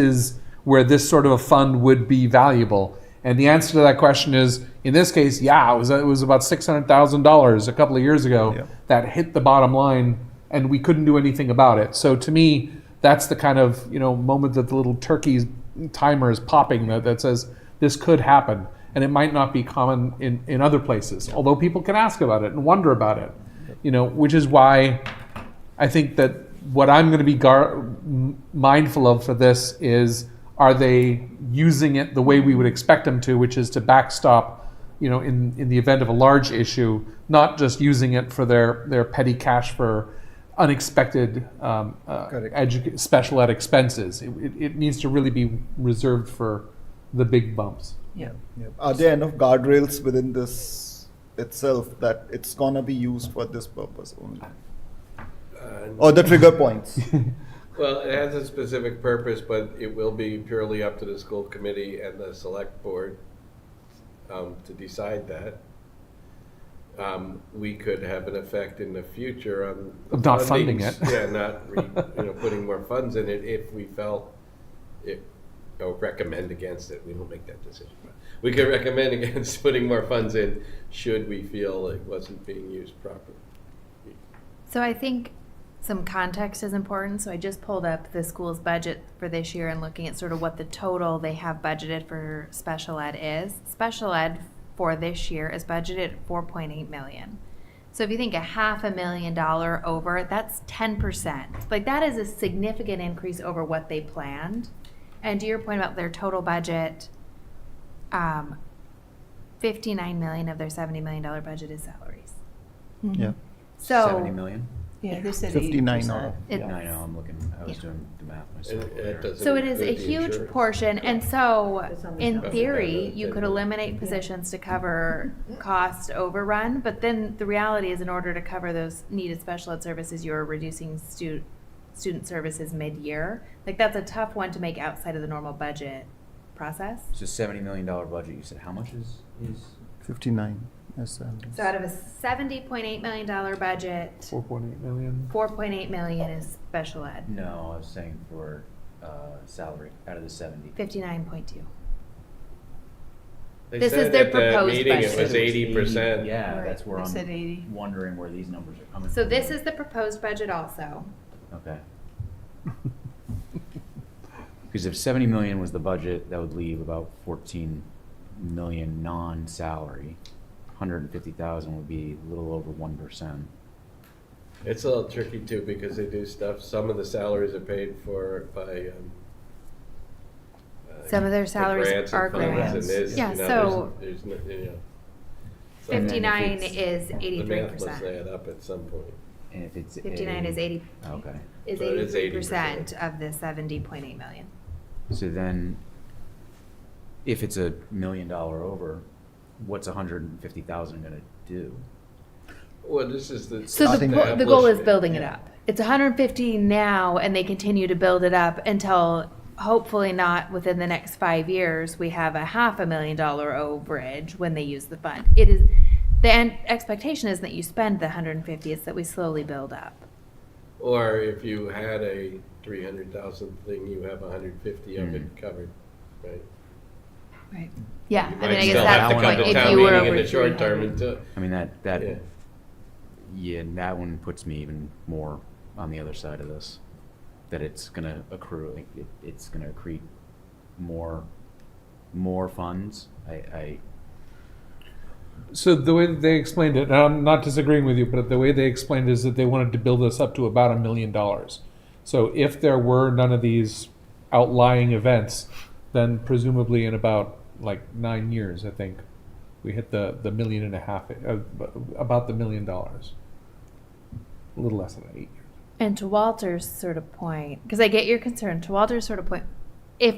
sort of a fund would be valuable? And the answer to that question is, in this case, yeah, it was about $600,000 a couple of years ago Yeah. that hit the bottom line, and we couldn't do anything about it. So to me, that's the kind of moment that the little turkey timer is popping that says this could happen, and it might not be common in other places. Although people can ask about it and wonder about it, which is why I think that what I'm going to be mindful of for this is: are they using it the way we would expect them to, which is to backstop, in the event of a large issue, not just using it for their petty cash for unexpected special ed expenses. It needs to really be reserved for the big bumps. Yeah. Are there enough guardrails within this itself that it's gonna be used for this purpose only? Or the trigger points? Well, it has a specific purpose, but it will be purely up to the school committee and the select board to decide that. We could have an effect in the future on the Of not funding fundings. it. Yeah, not putting more funds in it if we felt it, or recommend against it. We don't make that decision. But we could recommend against putting more funds in should we feel it wasn't being used properly. So I think some context is important. So I just pulled up the school's budget for this year and looking at sort of what the total they have budgeted for special ed is. Special ed for this year is budgeted at $4.8 million. So if you think $500,000 over, that's 10%. Like that is a significant increase over what they planned. And to your point about their total budget, $59 million of their $70 million budget is salaries. Yeah. So 70 million? Yeah, they said 59 80%. out of- It- I know, I was doing the math myself. And over it there. doesn't So it is a include the huge insurance. portion, and so in Yeah. theory, you could eliminate positions to cover cost overrun, but then the reality is in order to cover those needed special ed services, you're reducing student services mid-year. Like that's a tough one to make outside of the normal budget process. So $70 million budget, you said how much is? 59. Yes, So out of a $70.8 million budget, 4.8 million. $4.8 million is special ed, No, I was saying for salary, out of the 70. 59.2. They This is said their at the proposed meeting budget. it was 80%. Yeah, Right, that's where they I'm said 80. wondering where these numbers are coming from. So this is the proposed budget also. Okay. Because if 70 million was the budget, that would leave about 14 million non-salary. 150,000 would be a little over 1%. It's a little tricky too because they do stuff. Some of the salaries are paid for by Some of their the salaries grants are and funds grants. and this, Yeah, you know, so there's no, so And then if 59 it's- is the math must 83%. add up at some point. And if it's 59 is 80 Okay. is So it is 83% of the 70.8 million. So then, if it's $1 million over, what's 150,000 going to do? Well, this is the So the goal is establishment. building it up. It's 150 now, and they continue to build it up until hopefully not within the next 5 years we have a $500,000 overage when they use the fund. It is the expectation is that you spend the 150. It's that we slowly build up. Or if you had a 300,000 thing, you have 150 of it covered, right? Right. Yeah. You I might mean, I guess still that's have the to come point. to If town you were meeting in over the short term 300. until, I mean, yeah. yeah, that one puts me even more on the other side of this. That it's going to accrue, like, it's going to accrete more funds. So the way that they explained it, and I'm not disagreeing with you, but the way they explained it is that they wanted to build this up to about $1 million. So if there were none of these outlying events, then presumably in about like 9 years, I think, we hit the $1.5 million, about the $1 million. A little less than 8 years. And to Walter's sort of point, because I get your concern, to Walter's sort of point, if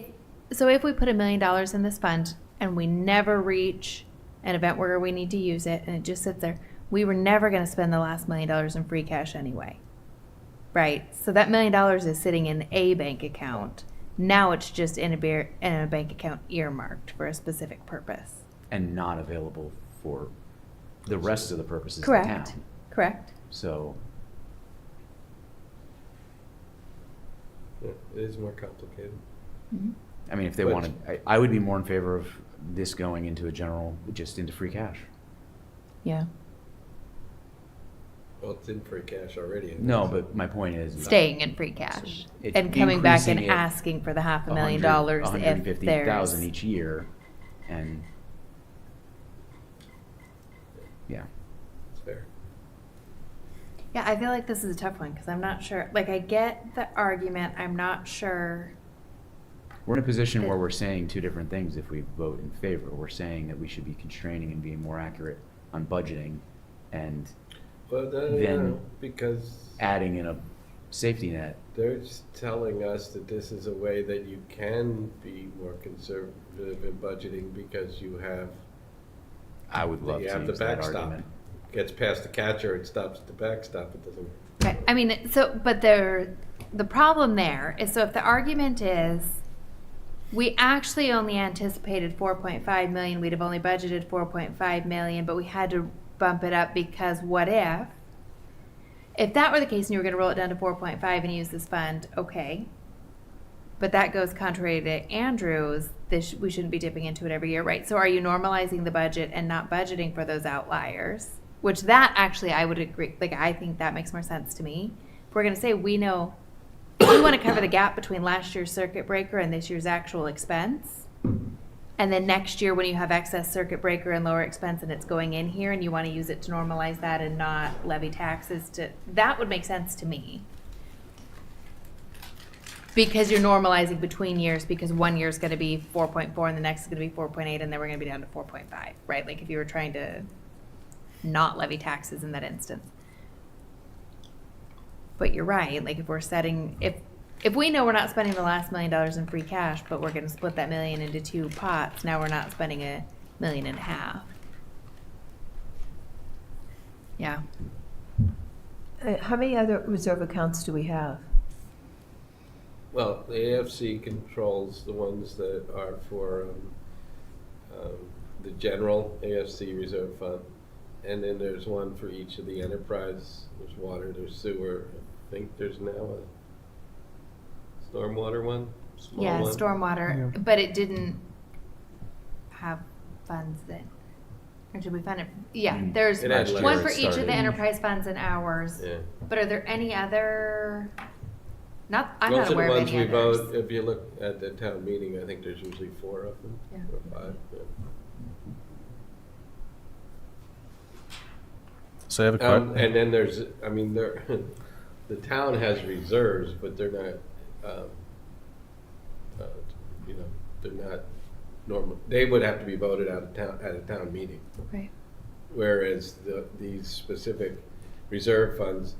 we put $1 million in this fund and we never reach an event where we need to use it and it just sits there, we were never going to spend the last $1 million in free cash anyway. Right? So that $1 million is sitting in a bank account. Now it's just in a bank account earmarked for a specific purpose. And not available for the rest of the purposes Correct. of the town. Correct. So, Yeah, it is more complicated. I mean, if they But- wanted, I would be more in favor of this going into just into free cash. Yeah. Well, it's in free cash already. No, but my point is Staying in free cash It- and coming back and increasing it asking for the $500,000 if 150,000 there's. each year, and yeah. It's fair. Yeah, I feel like this is a tough one because I'm not sure. Like, I get the argument. I'm not sure. We're in a position where we're saying two different things if we vote in favor. We're saying that we should be constraining and being more accurate on budgeting and But Then- because adding in a safety net. they're just telling us that this is a way that you can be more conservative in budgeting because you have I would love to the use that backstop. argument. Gets past the catcher, it stops at the backstop. It doesn't. Okay, I mean, so, but the problem there is, so if the argument is, we actually only anticipated 4.5 million, we'd have only budgeted 4.5 million, but we had to bump it up because what if that were the case and you were gonna roll it down to 4.5 and use this fund, okay. But that goes contrary to Andrew's, we shouldn't be dipping into it every year, right? So are you normalizing the budget and not budgeting for those outliers? Which that actually, I would agree, like, I think that makes more sense to me. If we're gonna say, we know, we wanna cover the gap between last year's circuit breaker and this year's actual expense. And then next year, when you have excess circuit breaker and lower expense and it's going in here and you wanna use it to normalize that and not levy taxes that would make sense to me. Because you're normalizing between years, because one year's gonna be 4.4 and the next is gonna be 4.8 and then we're gonna be down to 4.5, right? Like if you were trying to not levy taxes in that instance. But you're right, like if we're setting, if we know we're not spending the last $1 million in free cash, but we're gonna split that million into 2 pots, now we're not spending $1.5 million. Yeah. How many other reserve accounts do we have? Well, the AFC controls the ones that are for the general AFC reserve fund. And then there's one for each of the enterprise. There's water, there's sewer. I think there's now a stormwater one, small Yeah, one. stormwater, Yeah. but it didn't have funds that, or did we fund it? Yeah, there's It had one letters for each of started. the enterprise funds and ours. Yeah. But are there any other, I'm Most not of the aware of ones any we others. vote, if you look at the town meeting, I think there's usually 4 of them, Yeah. or 5. Yeah. So I have a question. And then there's, I mean, the town has reserves, but they're not, you know, they're not normal. They would have to be voted out of town, at a town meeting. Right. Whereas these specific reserve funds,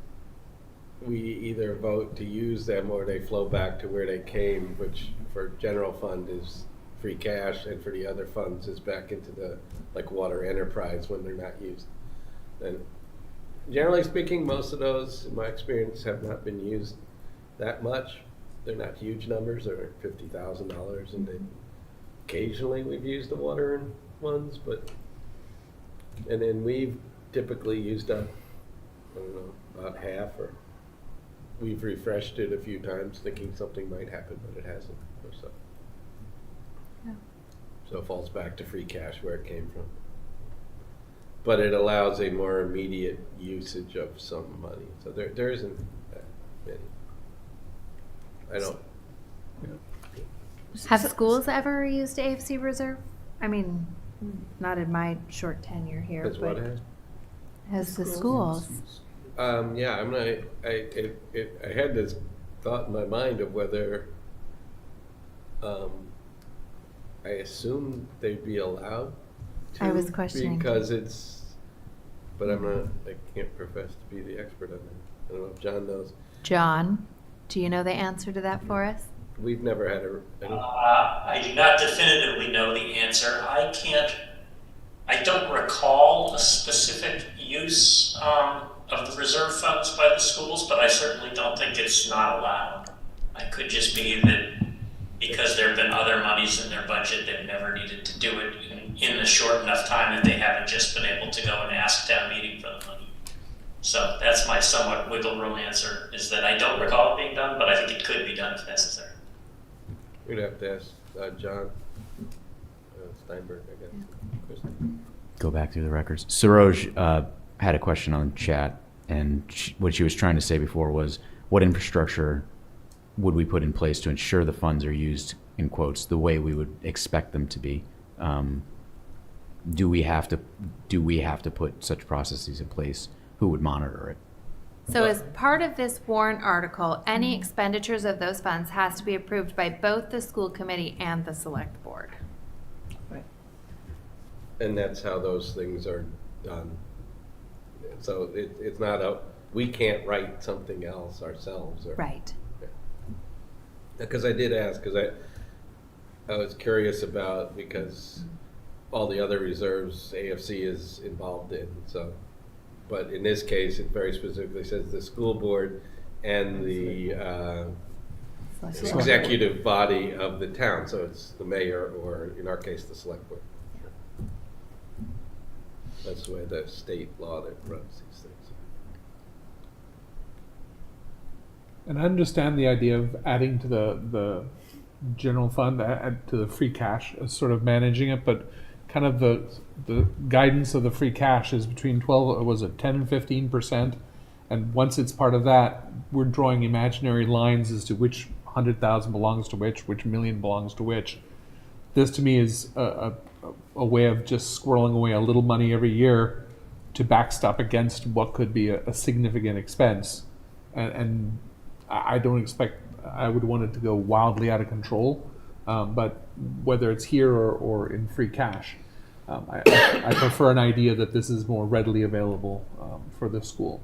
we either vote to use them or they flow back to where they came, which for general fund is free cash, and for the other funds is back into the, like, water enterprise when they're not used. And generally speaking, most of those, in my experience, have not been used that much. They're not huge numbers, they're $50,000, and then occasionally we've used the water ones, and then we've typically used up, I don't know, about half, or we've refreshed it a few times thinking something might happen, but it hasn't, or so. Yeah. So it falls back to free cash where it came from. But it allows a more immediate usage of some money. So there isn't that many. I don't. Have schools ever used AFC reserve? I mean, not in my short tenure here, That's what but has. has the schools? Yeah, I'm not. I had this thought in my mind of whether. I assume they'd be allowed to. I was questioning. Because it's. But I'm not. I can't profess to be the expert on that. I don't know if John knows. John, do you know the answer to that for us? We've never had I do not definitively know the answer. I don't recall a specific use of the reserve funds by the schools, but I certainly don't think it's not allowed. It could just be that because there have been other monies in their budget, they've never needed to do it in a short enough time that they haven't just been able to go and ask town meeting for the money. So that's my somewhat wiggle room answer, is that I don't recall it being done, but I think it could be done if necessary. We'd have to ask John Steinberg, I guess. Kristen. Go back through the records. Saroj had a question on chat, and what she was trying to say before was, what infrastructure would we put in place to ensure the funds are used, in quotes, the way we would expect them to be? Do we have to put such processes in place? Who would monitor it? So as part of this warrant article, any expenditures of those funds has to be approved by both the school committee and the select board. Right. And that's how those things are done. So it's not we can't write something else ourselves. Right. Because I did ask, because I was curious about, because all the other reserves AFC is involved in, so But in this case, it very specifically says the school board and the executive body of the town. So it's the mayor, or in our case, the select board. That's the way the state law that runs these things. And I understand the idea of adding to the general fund, to the free cash, sort of managing it, but kind of the guidance of the free cash is between 10 and 15%. And once it's part of that, we're drawing imaginary lines as to which 100,000 belongs to which million belongs to which. This to me is a way of just squirreling away a little money every year to backstop against what could be a significant expense. And I don't expect, I would want it to go wildly out of control, but whether it's here or in free cash, I prefer an idea that this is more readily available for the school.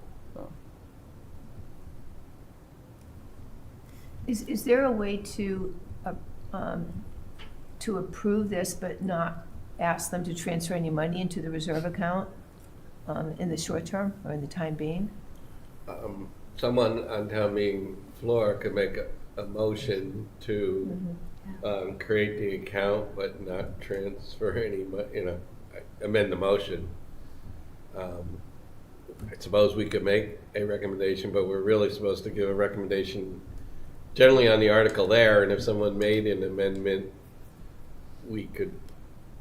Is there a way to approve this but not ask them to transfer any money into the reserve account in the short term or in the time being? Someone on town meeting floor could make a motion to create the account but not transfer any money, amend the motion. I suppose we could make a recommendation, but we're really supposed to give a recommendation generally on the article there, and if someone made an amendment, we could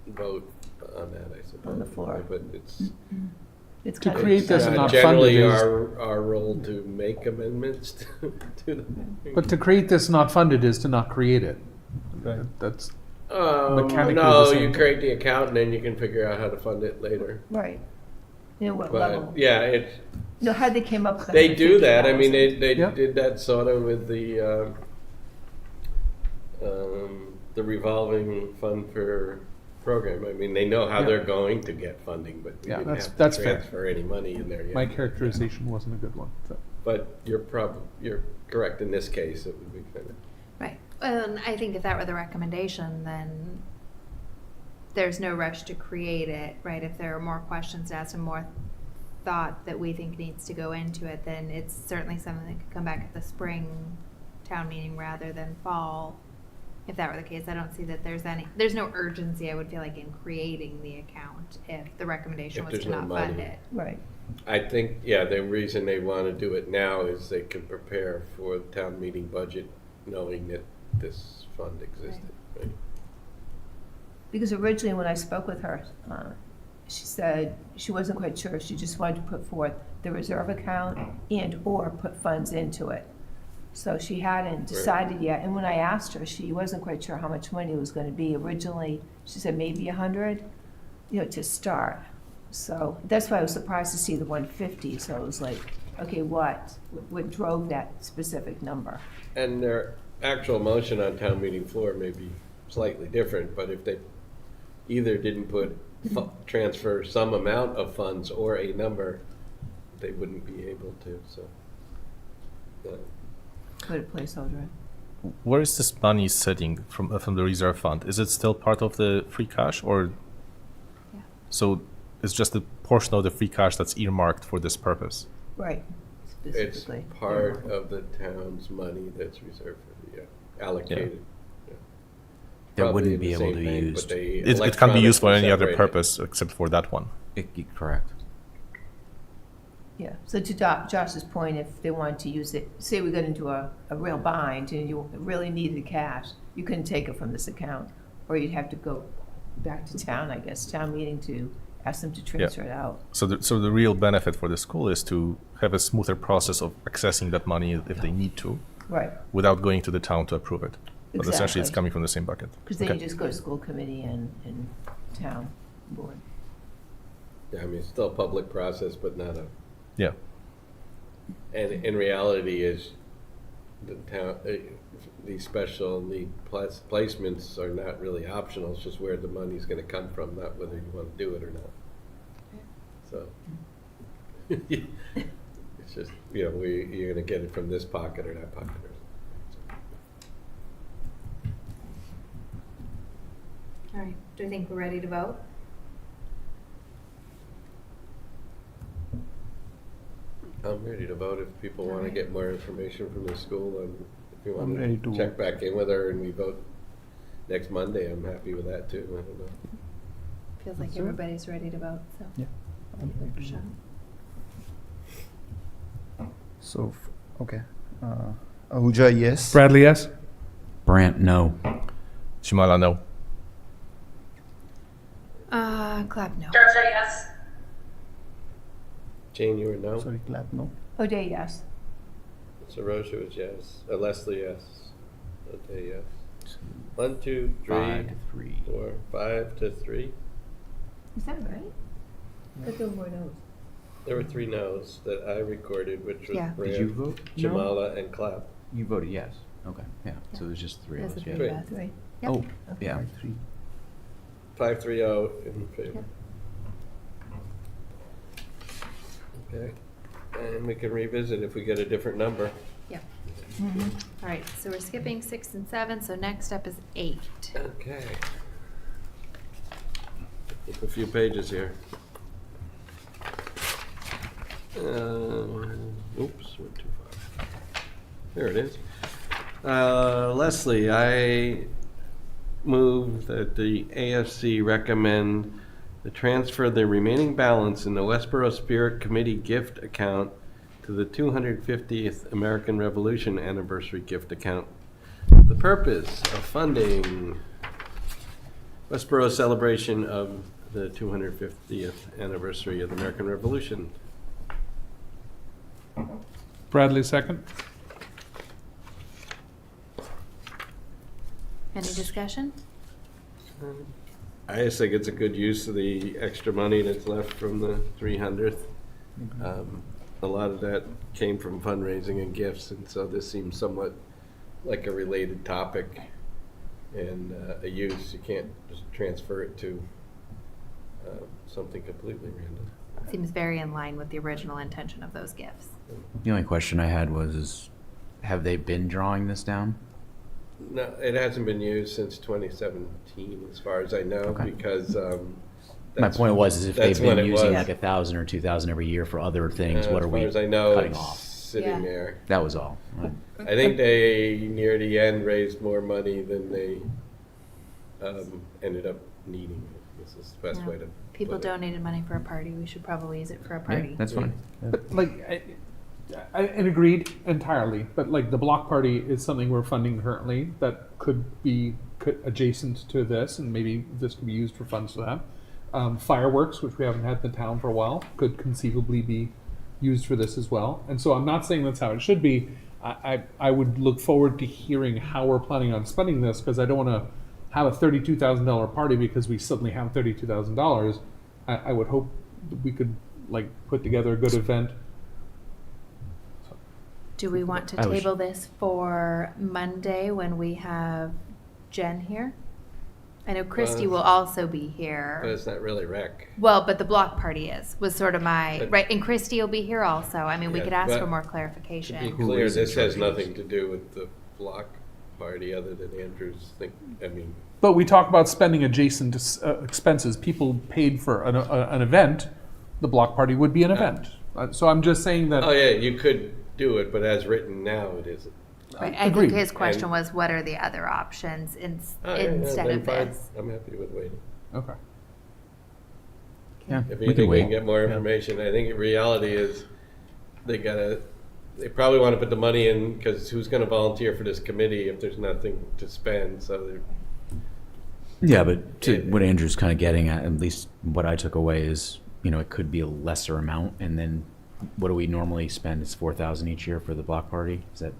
vote on that, I suppose. On the floor. But it's To create this and not fund generally it is, our role to make amendments to them. but to create this and not fund it is to not create it. That's mechanically the No, same you thing. create the account and then you can figure out how to fund it later. Right. What level? But yeah, it's How they came up with they do that. I mean, 150,000? they Yeah. did that sort of with the revolving fund for program. I mean, they know how Yeah. they're going to get funding, but we Yeah, didn't have that's to fair. transfer any money in there yet. My characterization wasn't a good one. So. But you're correct in this case. It would be kind of. Right. And I think if that were the recommendation, then there's no rush to create it, right? If there are more questions to ask and more thought that we think needs to go into it, then it's certainly something that could come back at the spring town meeting rather than fall. If that were the case, I don't see that there's no urgency, I would feel like, in creating the account if the recommendation If was to there's no not fund money. it. Right. I think, yeah, the reason they want to do it now is they can prepare for the town meeting budget knowing that this fund existed. Right? Because originally when I spoke with her, she said she wasn't quite sure. She just wanted to put forth the reserve account and or put funds into it. So she hadn't decided yet. And when I asked her, she wasn't quite sure how much money it was going to be. Originally, she said maybe 100, to start. So that's why I was surprised to see the 150. So it was like, okay, what drove that specific number? And their actual motion on town meeting floor may be slightly different, but if they either didn't put transfer some amount of funds or a number, they wouldn't be able to. So. Put a placeholder in. Where is this money sitting from the reserve fund? Is it still part of the free cash, or Yeah. so it's just a portion of the free cash that's earmarked for this purpose? Right. It's Specifically. part of the town's money that's reserved for the allocated. Yeah. That Probably wouldn't in be the able same to be bank, but used. they It can't be used for any other electronically purpose except for that one. Correct. Yeah, so to Josh's point, if they wanted to use it, say we got into a real bind and you really needed cash, you couldn't take it from this account, or you'd have to go back to town, I guess, town meeting to ask them to transfer it out. So the real benefit for the school is to have a smoother process of accessing that money if they need to, Right, without going to the town to approve it. But essentially, it's Exactly. coming from the same bucket. because then Okay. you just go to school committee and town board. Yeah, I mean, it's still a public process, but not a. Yeah. And in reality, is the town, these special need placements are not really optional. It's just where the money's going to come from, not whether you want to do it or not. So it's just you're going to get it from this pocket or that pocket. All right, do you think we're ready to vote? I'm ready to vote if people want to Alright. get more information from the school, and if you I'm want ready to to check vote. back in with her and we vote next Monday, I'm happy with that too. I don't know. Feels like That's it. everybody's ready to vote, so. Yeah. I'm ready to Shot. vote. So, okay. Ahuja, yes. Bradley, yes? Brant, no. Chimala, no. Clap no. Georgia, yes. Jane, you were no? Sorry, clap, no. O'Day, yes. Saroja was yes. Leslie, yes. Okay, yes. 1, 2, 3, 5-3. 4, 5-3. Is that right? But there were no's. There were 3 no's that I recorded, which was Yeah. Did you Brand, vote? No? Jamala, and Clap. You voted yes. Okay, yeah. So there's just 3 of That's us. the Yeah. three Great. best. Right. Yep. Oh, yeah. 5-3. 5-3-0 in favor. Yep. Okay. And we can revisit if we get a different number. Yep. All right, so we're skipping 6 and 7, so next up is 8. Okay. Flip a few pages here. Oops, went too far. There it is. Leslie, I move that the AFC recommend the transfer of the remaining balance in the Westborough Spirit Committee gift account to the 250th American Revolution Anniversary gift account. The purpose of funding Westborough's celebration of the 250th anniversary of the American Revolution. Bradley, second. Any discussion? I just think it's a good use of the extra money that's left from the 300th. A lot of that came from fundraising and gifts, and so this seems somewhat like a related topic and a use. You can't just transfer it to something completely random. Seems very in line with the original intention of those gifts. The only question I had was, have they been drawing this down? No, it hasn't been used since 2017, as far as I know, Okay. because My point was, is if they've that's when been it using was. like 1,000 or 2,000 every year for other things, what are we as far as I know, cutting it's off? sitting Yeah. there. That was all. I think they, near the end, raised more money than they ended up needing. This is the best Yeah. way to People put it. donated money for a party, we should probably use it for a Yeah, party. that's fine. But like, and agreed entirely, but like the block party is something we're funding currently that could be adjacent to this, and maybe this could be used for funds for that. Fireworks, which we haven't had in the town for a while, could conceivably be used for this as well. And so I'm not saying that's how it should be. I would look forward to hearing how we're planning on spending this, because I don't want to have a $32,000 party because we suddenly have $32,000. I would hope that we could like put together a good event. Do we want to I was- table this for Monday when we have Jen here? I know Christy will also be But here. it's not really rec. Well, but the block party was sort of my, But- right, and Christy will be here also. I mean, we Yeah, could ask for but more To be clarification. clear, is in this has charge of nothing to do with the block party, other than Andrew's I mean, But we talk about spending adjacent expenses. People paid for an event. The block party would be an event. So I'm just saying that. oh yeah, you could do it, but as written now, it isn't. Right, I Agreed. think his question And- was, what are the other options Oh, yeah, yeah, instead then of fine. this? I'm happy with waiting. Okay. Yeah, If we you can think we can wait. get more information, I think the reality is they probably want to put the money in, because who's going to volunteer for this committee if there's nothing to spend? So they're, Yeah, but to what Andrew's kind of getting at least what I took away is, it could be a lesser amount, and then what do we normally spend? It's 4,000 each year for the block party. Is that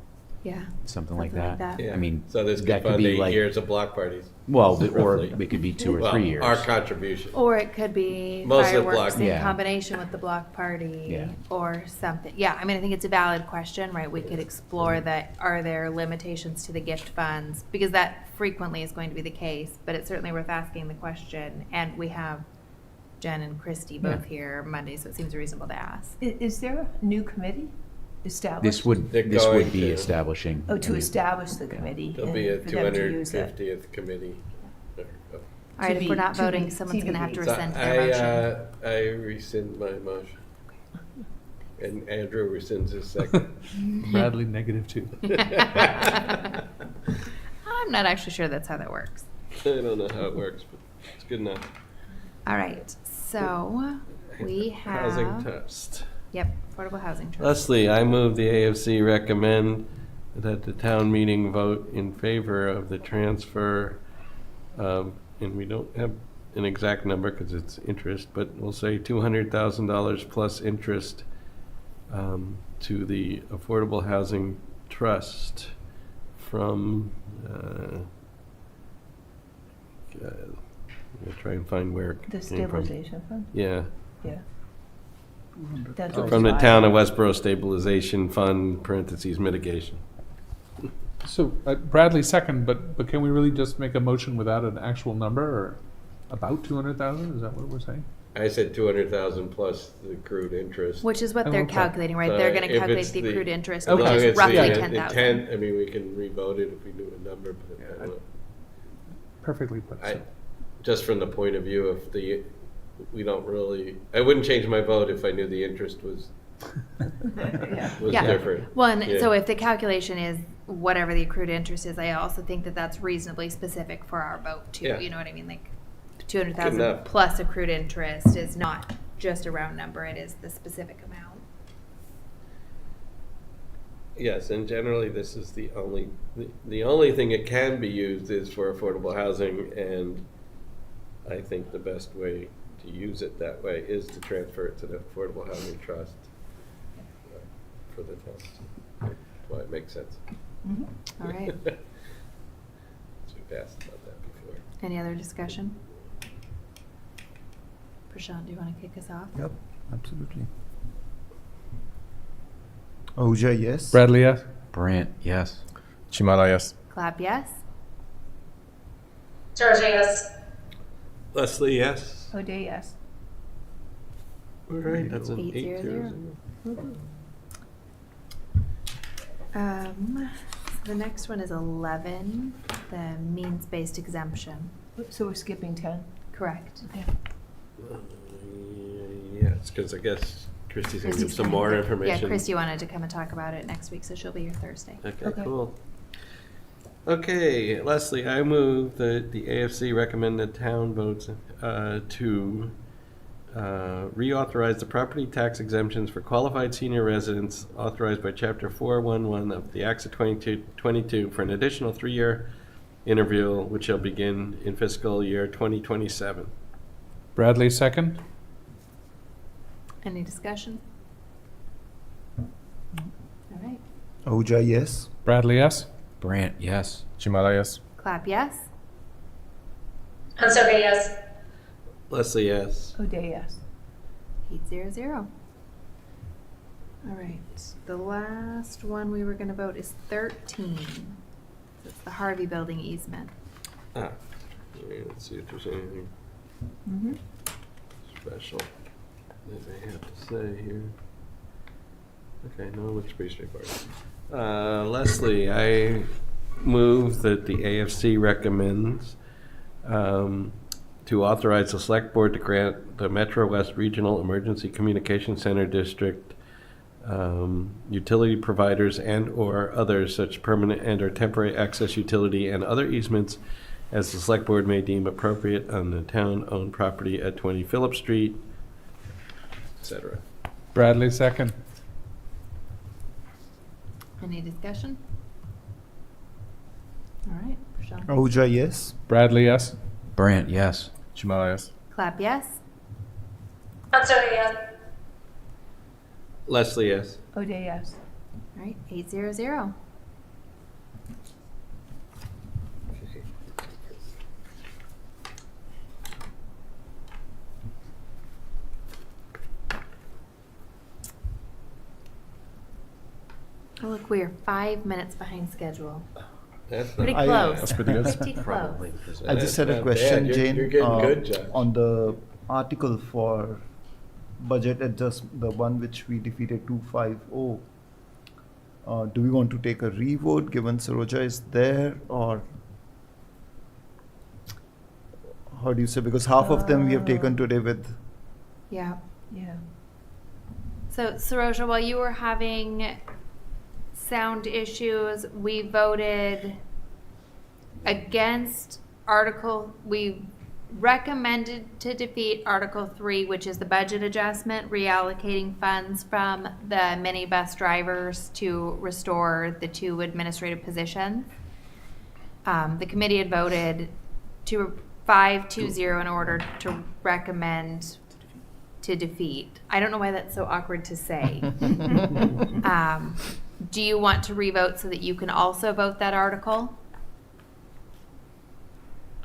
Yeah. something like that? yeah. I mean, so this could that could fund be 8 like, years of block parties. well, or roughly. it could be 2 or Well, 3 years. our contribution. Or it could be Most of the fireworks block- in Yeah. combination with the block party Yeah. or something. Yeah, I mean, I think it's a valid question, right? We could explore that. Are there limitations to the gift funds? Because that frequently is going to be the case, but it's certainly worth asking the question. And we have Jen and Christy both here Monday, so it seems reasonable to ask. Is there a new committee established? This would They're this going would be to- establishing. Oh, to a new- establish the committee. There'll and be a for them to use it. 250th committee. All right, if be- we're not to voting, be someone's going to have to TBD. So rescind their motion. I rescind my motion. And Andrew rescinds his second. Bradley, -2. I'm not actually sure that's how that works. I don't know how it works, but it's good enough. All right, so we Housing have, trust. yep, affordable housing trust. Leslie, I move the AFC recommend that the town meeting vote in favor of the transfer, and we don't have an exact number because it's interest, but we'll say $200,000 plus interest to the Affordable Housing Trust from, I'm gonna try and find where it The came from. stabilization fund? Yeah, Yeah. That's what from the it's town five. of Westborough Stabilization Fund, parentheses, mitigation. So Bradley second, but can we really just make a motion without an actual number or about 200,000? Is that what we're saying? I said 200,000 plus the accrued interest. Which is what Oh, they're okay. calculating, right? They're gonna If it's calculate the the- accrued interest, As which long as is it's roughly the 10,000. intent, I mean, we can re-vote it if we knew a number, but I don't know. Perfectly put. I, just from the point of view of we don't really, I wouldn't change my vote if I knew the interest was Yeah. different. Well, and Yeah. so if the calculation is whatever the accrued interest is, I also think that that's reasonably specific for our vote too. Yeah. You know what I mean? Like Good 200,000 enough. plus accrued interest is not just a round number, it is the specific amount. Yes, and generally this is the only thing it can be used is for affordable housing, and I think the best way to use it that way is to transfer it to the Affordable Housing Trust for the town. That's why it makes sense. All right. So we've asked about that before. Any other discussion? Prashant, do you want to kick us off? Yep, absolutely. Ahuja, yes. Bradley, yes? Brant, yes. Chimala, yes. Clap yes. Georgia, yes. Leslie, yes? O'Day, yes. All right, that's an 800. 800. The next one is 11, the means-based exemption. So we're skipping 10? Correct. Yeah, it's because I guess Christie's going to give Christy's some coming more back. information. Yeah, Christy wanted to come and talk about it next week, so she'll be here Thursday. Okay, Okay. cool. Okay, Leslie, I move that the AFC recommend the town votes to reauthorize the property tax exemptions for qualified senior residents authorized by Chapter 411 of the Acts of 2022 for an additional 3-year interval, which shall begin in fiscal year 2027. Bradley second? Any discussion? All right. Ahuja, yes. Bradley, yes? Brant, yes. Chimala, yes. Clap yes. Hansoka, yes. Leslie, yes. O'Day, yes. 800. All right, the last one we were going to vote is 13. It's the Harvey Building easement. Ah, yeah, let's see if there's anything special that I have to say here. Okay, no, it looks pretty straightforward. Leslie, I move that the AFC recommends to authorize the Select Board to grant the Metro West Regional Emergency Communication Center District utility providers and/or others such permanent and/or temporary access utility and other easements as the Select Board may deem appropriate on the town-owned property at 20 Phillip Street, etc. Bradley second? Any discussion? All right, Prashant. Ahuja, yes. Bradley, yes? Brant, yes. Chimala, yes. Clap yes. Hansoka, yes. Leslie, yes. O'Day, yes. All right, 800. Oh, look, we are 5 minutes behind schedule. That's Pretty I- close. That's pretty good. Pretty close. Probably because I just had a not question, bad. Jane. You're getting good, Josh. On the article for budget adjustment, the one which we defeated 250. Do we want to take a revote given Saroja is there, or how do you say? Because half of them we have taken today with. Yeah. Yeah. So Saroja, while you were having sound issues, we voted against we recommended to defeat Article 3, which is the budget adjustment, reallocating funds from the minibus drivers to restore the 2 administrative positions. The committee had voted 5-0 in order to recommend to defeat. I don't know why that's so awkward to say. Do you want to revote so that you can also vote that article?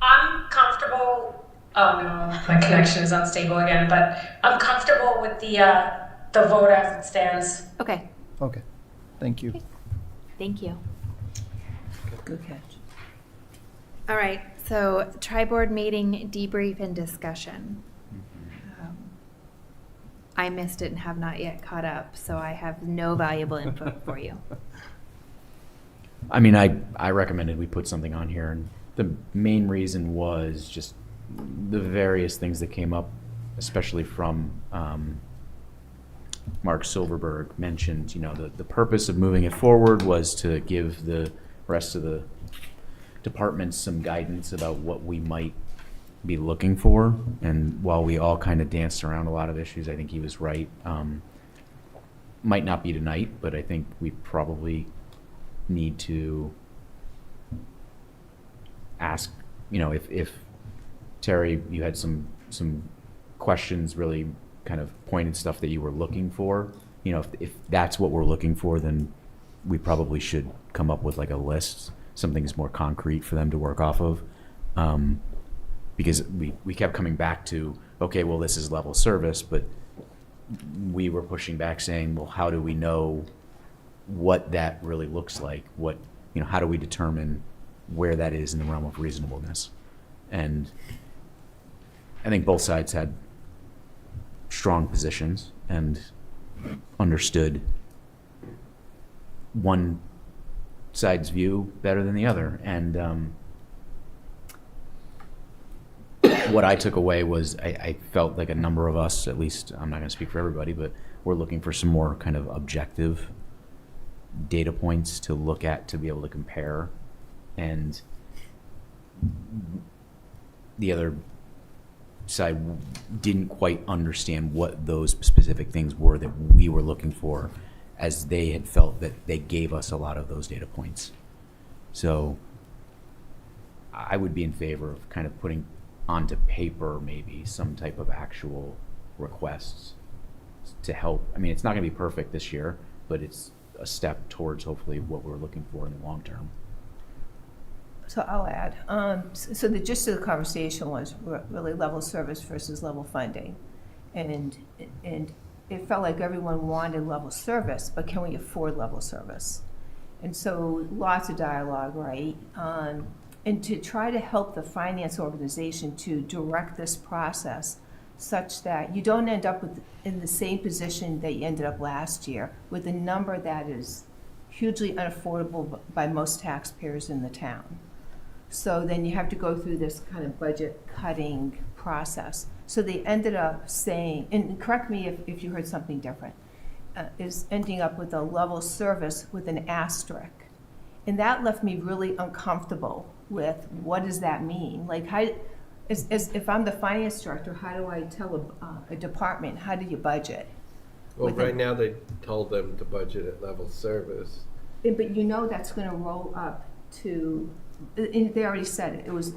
I'm comfortable. Oh no, my connection is unstable again. But I'm comfortable with the vote as it stands. Okay, Okay, thank you. thank you. Good catch. All right, so tri-board meeting debrief and discussion. I missed it and have not yet caught up, so I have no valuable input for you. I mean, I recommended we put something on here, and the main reason was just the various things that came up, especially from Mark Silverberg mentioned, the purpose of moving it forward was to give the rest of the departments some guidance about what we might be looking for. And while we all kind of danced around a lot of issues, I think he was right. Might not be tonight, but I think we probably need to ask, if Terry, you had some questions, really kind of pointed stuff that you were looking for, if that's what we're looking for, then we probably should come up with like a list, something's more concrete for them to work off of. Because we kept coming back to, okay, well, this is level service, but we were pushing back saying, well, how do we know what that really looks like? How do we determine where that is in the realm of reasonableness? And I think both sides had strong positions and understood one side's view better than the other. And what I took away was I felt like a number of us, at least, I'm not going to speak for everybody, but we're looking for some more kind of objective data points to look at to be able to compare. And the other side didn't quite understand what those specific things were that we were looking for, as they had felt that they gave us a lot of those data points. So I would be in favor of kind of putting onto paper maybe some type of actual requests to help. I mean, it's not going to be perfect this year, but it's a step towards hopefully what we're looking for in the long term. So I'll add. So the gist of the conversation was really level service versus level funding. And it felt like everyone wanted level service, but can we afford level service? And so lots of dialogue, right? And to try to help the finance organization to direct this process such that you don't end up in the same position that you ended up last year with a number that is hugely unaffordable by most taxpayers in the town. So then you have to go through this kind of budget cutting process. So they ended up saying, and correct me if you heard something different, is ending up with a level service with an asterisk. And that left me really uncomfortable with what does that mean? Like, if I'm the finance director, how do I tell a department, how do you budget? Well, right now they told them to budget at level service. But that's going to roll up to, and they already said it. It was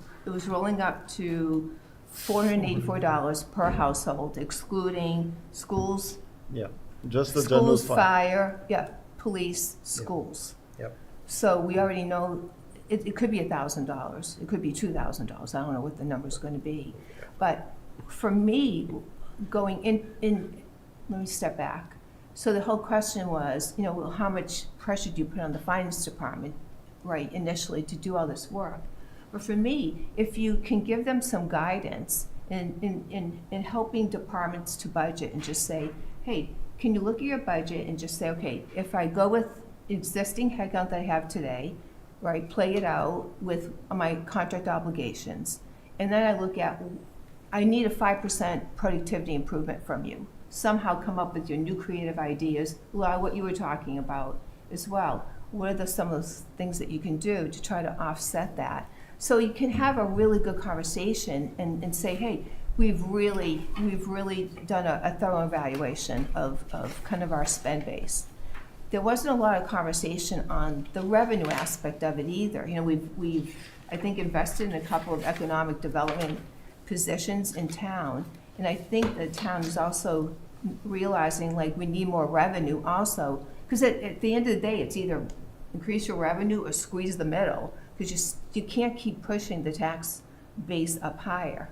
rolling up to $484 per household, excluding schools. Yeah, just the general Schools, fund. fire, police, schools. Yep. So we already know it could be $1,000. It could be $2,000. I don't know what the number's going to be. But for me, going in, let me step back. So the whole question was, well, how much pressure do you put on the finance department, right, initially to do all this work? But for me, if you can give them some guidance in helping departments to budget and just say, hey, can you look at your budget and just say, okay, if I go with existing headcount that I have today, right, play it out with my contract obligations, and then I look at, I need a 5% productivity improvement from you. somehow come up with your new creative ideas, a lot of what you were talking about as well. What are some of those things that you can do to try to offset that? So you can have a really good conversation and say, hey, we've really done a thorough evaluation of kind of our spend base. There wasn't a lot of conversation on the revenue aspect of it either. You know, we've I think invested in a couple of economic development positions in town, and I think the town is also realizing like we need more revenue also, because at the end of the day, it's either increase your revenue or squeeze the middle, because you can't keep pushing the tax base up higher.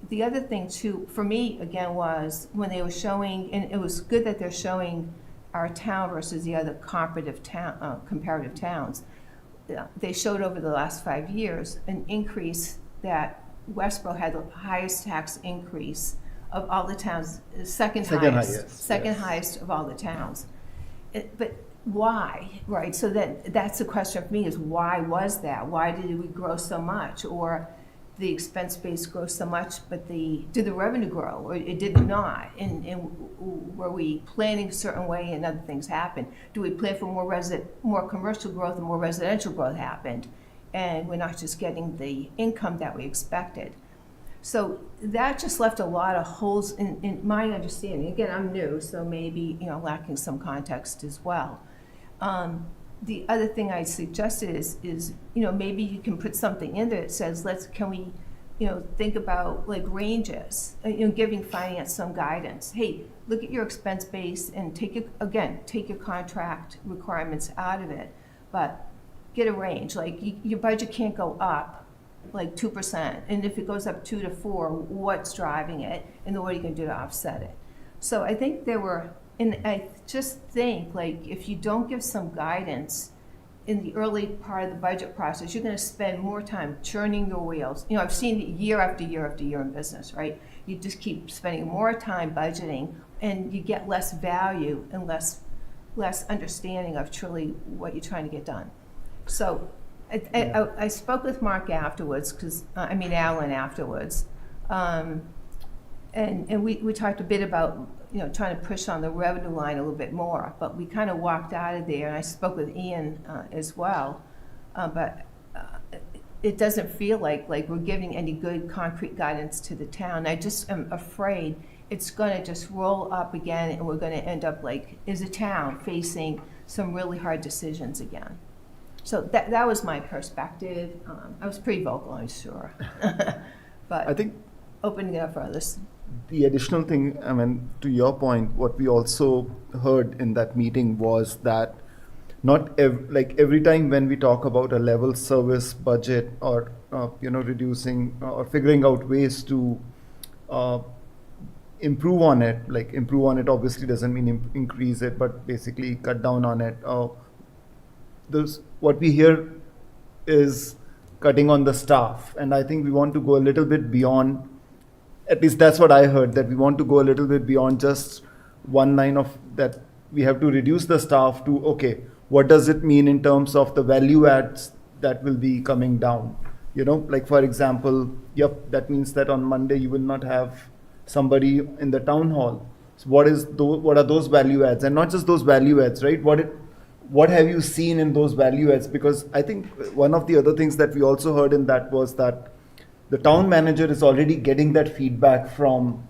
The other thing too, for me, again, was when they were showing, and it was good that they're showing our town versus the other comparative towns. They showed over the last 5 years an increase that Westborough had the highest tax increase of all the towns, second highest of all the towns. But why, right? So that's the question for me, is why was that? Why did we grow so much? Or the expense base grow so much, but did the revenue grow, or it did not? And were we planning a certain way and other things happened? Do we plan for more commercial growth and more residential growth happened? And we're not just getting the income that we expected. So that just left a lot of holes in my understanding. Again, I'm new, so maybe, lacking some context as well. The other thing I suggested is maybe you can put something in there that says, can we think about like ranges, giving finance some guidance. Hey, look at your expense base and take your contract requirements out of it, but get a range. Like your budget can't go up like 2%, and if it goes up 2 to 4, what's driving it, and then what are you going to do to offset it? So I think and I just think, like, if you don't give some guidance in the early part of the budget process, you're going to spend more time churning your wheels. I've seen it year after year after year in business, right? You just keep spending more time budgeting, and you get less value and less understanding of truly what you're trying to get done. So I spoke with Mark afterwards, Alan afterwards, and we talked a bit about trying to push on the revenue line a little bit more, but we kind of walked out of there, and I spoke with Ian as well, but it doesn't feel like we're giving any good concrete guidance to the town. I just am afraid it's going to just roll up again, and we're going to end up like, as a town, facing some really hard decisions again. So that was my perspective. I was pretty vocal, I'm sure. But I think opening it up for others. the additional thing, to your point, what we also heard in that meeting was that not every time when we talk about a level service budget or reducing or figuring out ways to improve on it, obviously doesn't mean increase it, but basically cut down on it. What we hear is cutting on the staff, and I think we want to go a little bit beyond. At least that's what I heard, that we want to go a little bit beyond just one line of that. We have to reduce the staff to, okay, what does it mean in terms of the value adds that will be coming down? Like for example, that means that on Monday you will not have somebody in the town hall. So what are those value adds? And not just those value adds, right? What have you seen in those value adds? Because I think one of the other things that we also heard in that was that the town manager is already getting that feedback from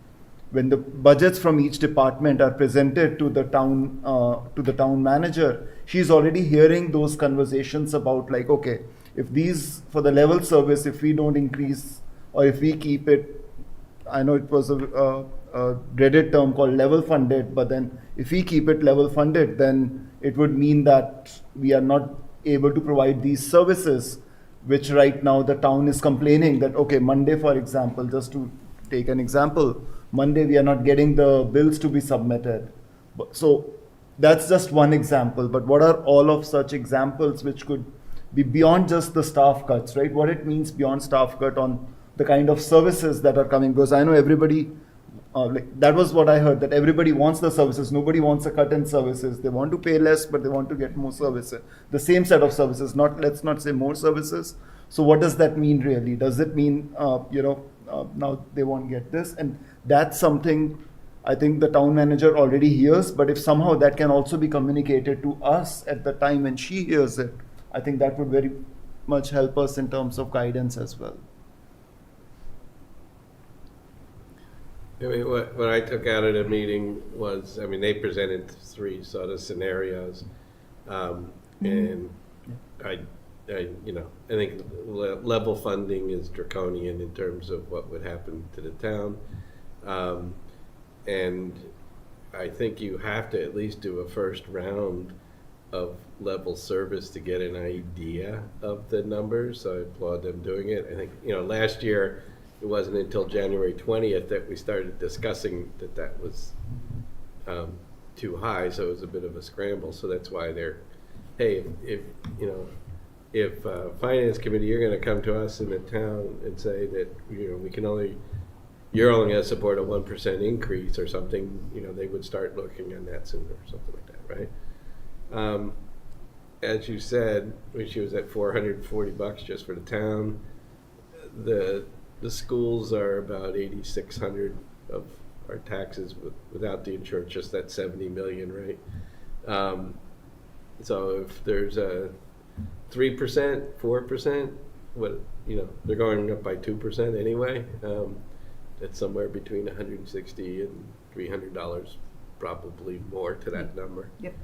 when the budgets from each department are presented to the town manager. She's already hearing those conversations about like, okay, if these for the level service, if we don't increase or if we keep it, I know it was a dreaded term called level funded, but then if we keep it level funded, then it would mean that we are not able to provide these services, which right now the town is complaining that, okay, Monday, for example, just to take an example, Monday we are not getting the bills to be submitted. So that's just one example, but what are all of such examples which could be beyond just the staff cuts, right? What it means beyond staff cut on the kind of services that are coming, because I know everybody, that was what I heard, that everybody wants the services. Nobody wants a cut in services. They want to pay less, but they want to get more services. The same set of services, let's not say more services. So what does that mean really? Does it mean, now they won't get this? And that's something I think the town manager already hears, but if somehow that can also be communicated to us at the time when she hears it, I think that would very much help us in terms of guidance as well. I mean, what I took out of the meeting was, I mean, they presented 3 sort of scenarios. And I think level funding is draconian in terms of what would happen to the town. And I think you have to at least do a first round of level service to get an idea of the numbers. So I applaud them doing it. I think, last year, it wasn't until January 20th that we started discussing that was too high. So it was a bit of a scramble. So that's why they're, hey, if finance committee, you're going to come to us in the town and say that, you're only going to support a 1% increase or something, they would start looking at that sooner or something like that, right? As you said, she was at $440 just for the town. The schools are about 8,600 of our taxes without the insurance, just that 70 million, right? So if there's a 3%, 4%, they're going up by 2% anyway. It's somewhere between $160 and $300, probably more to that number. Yep.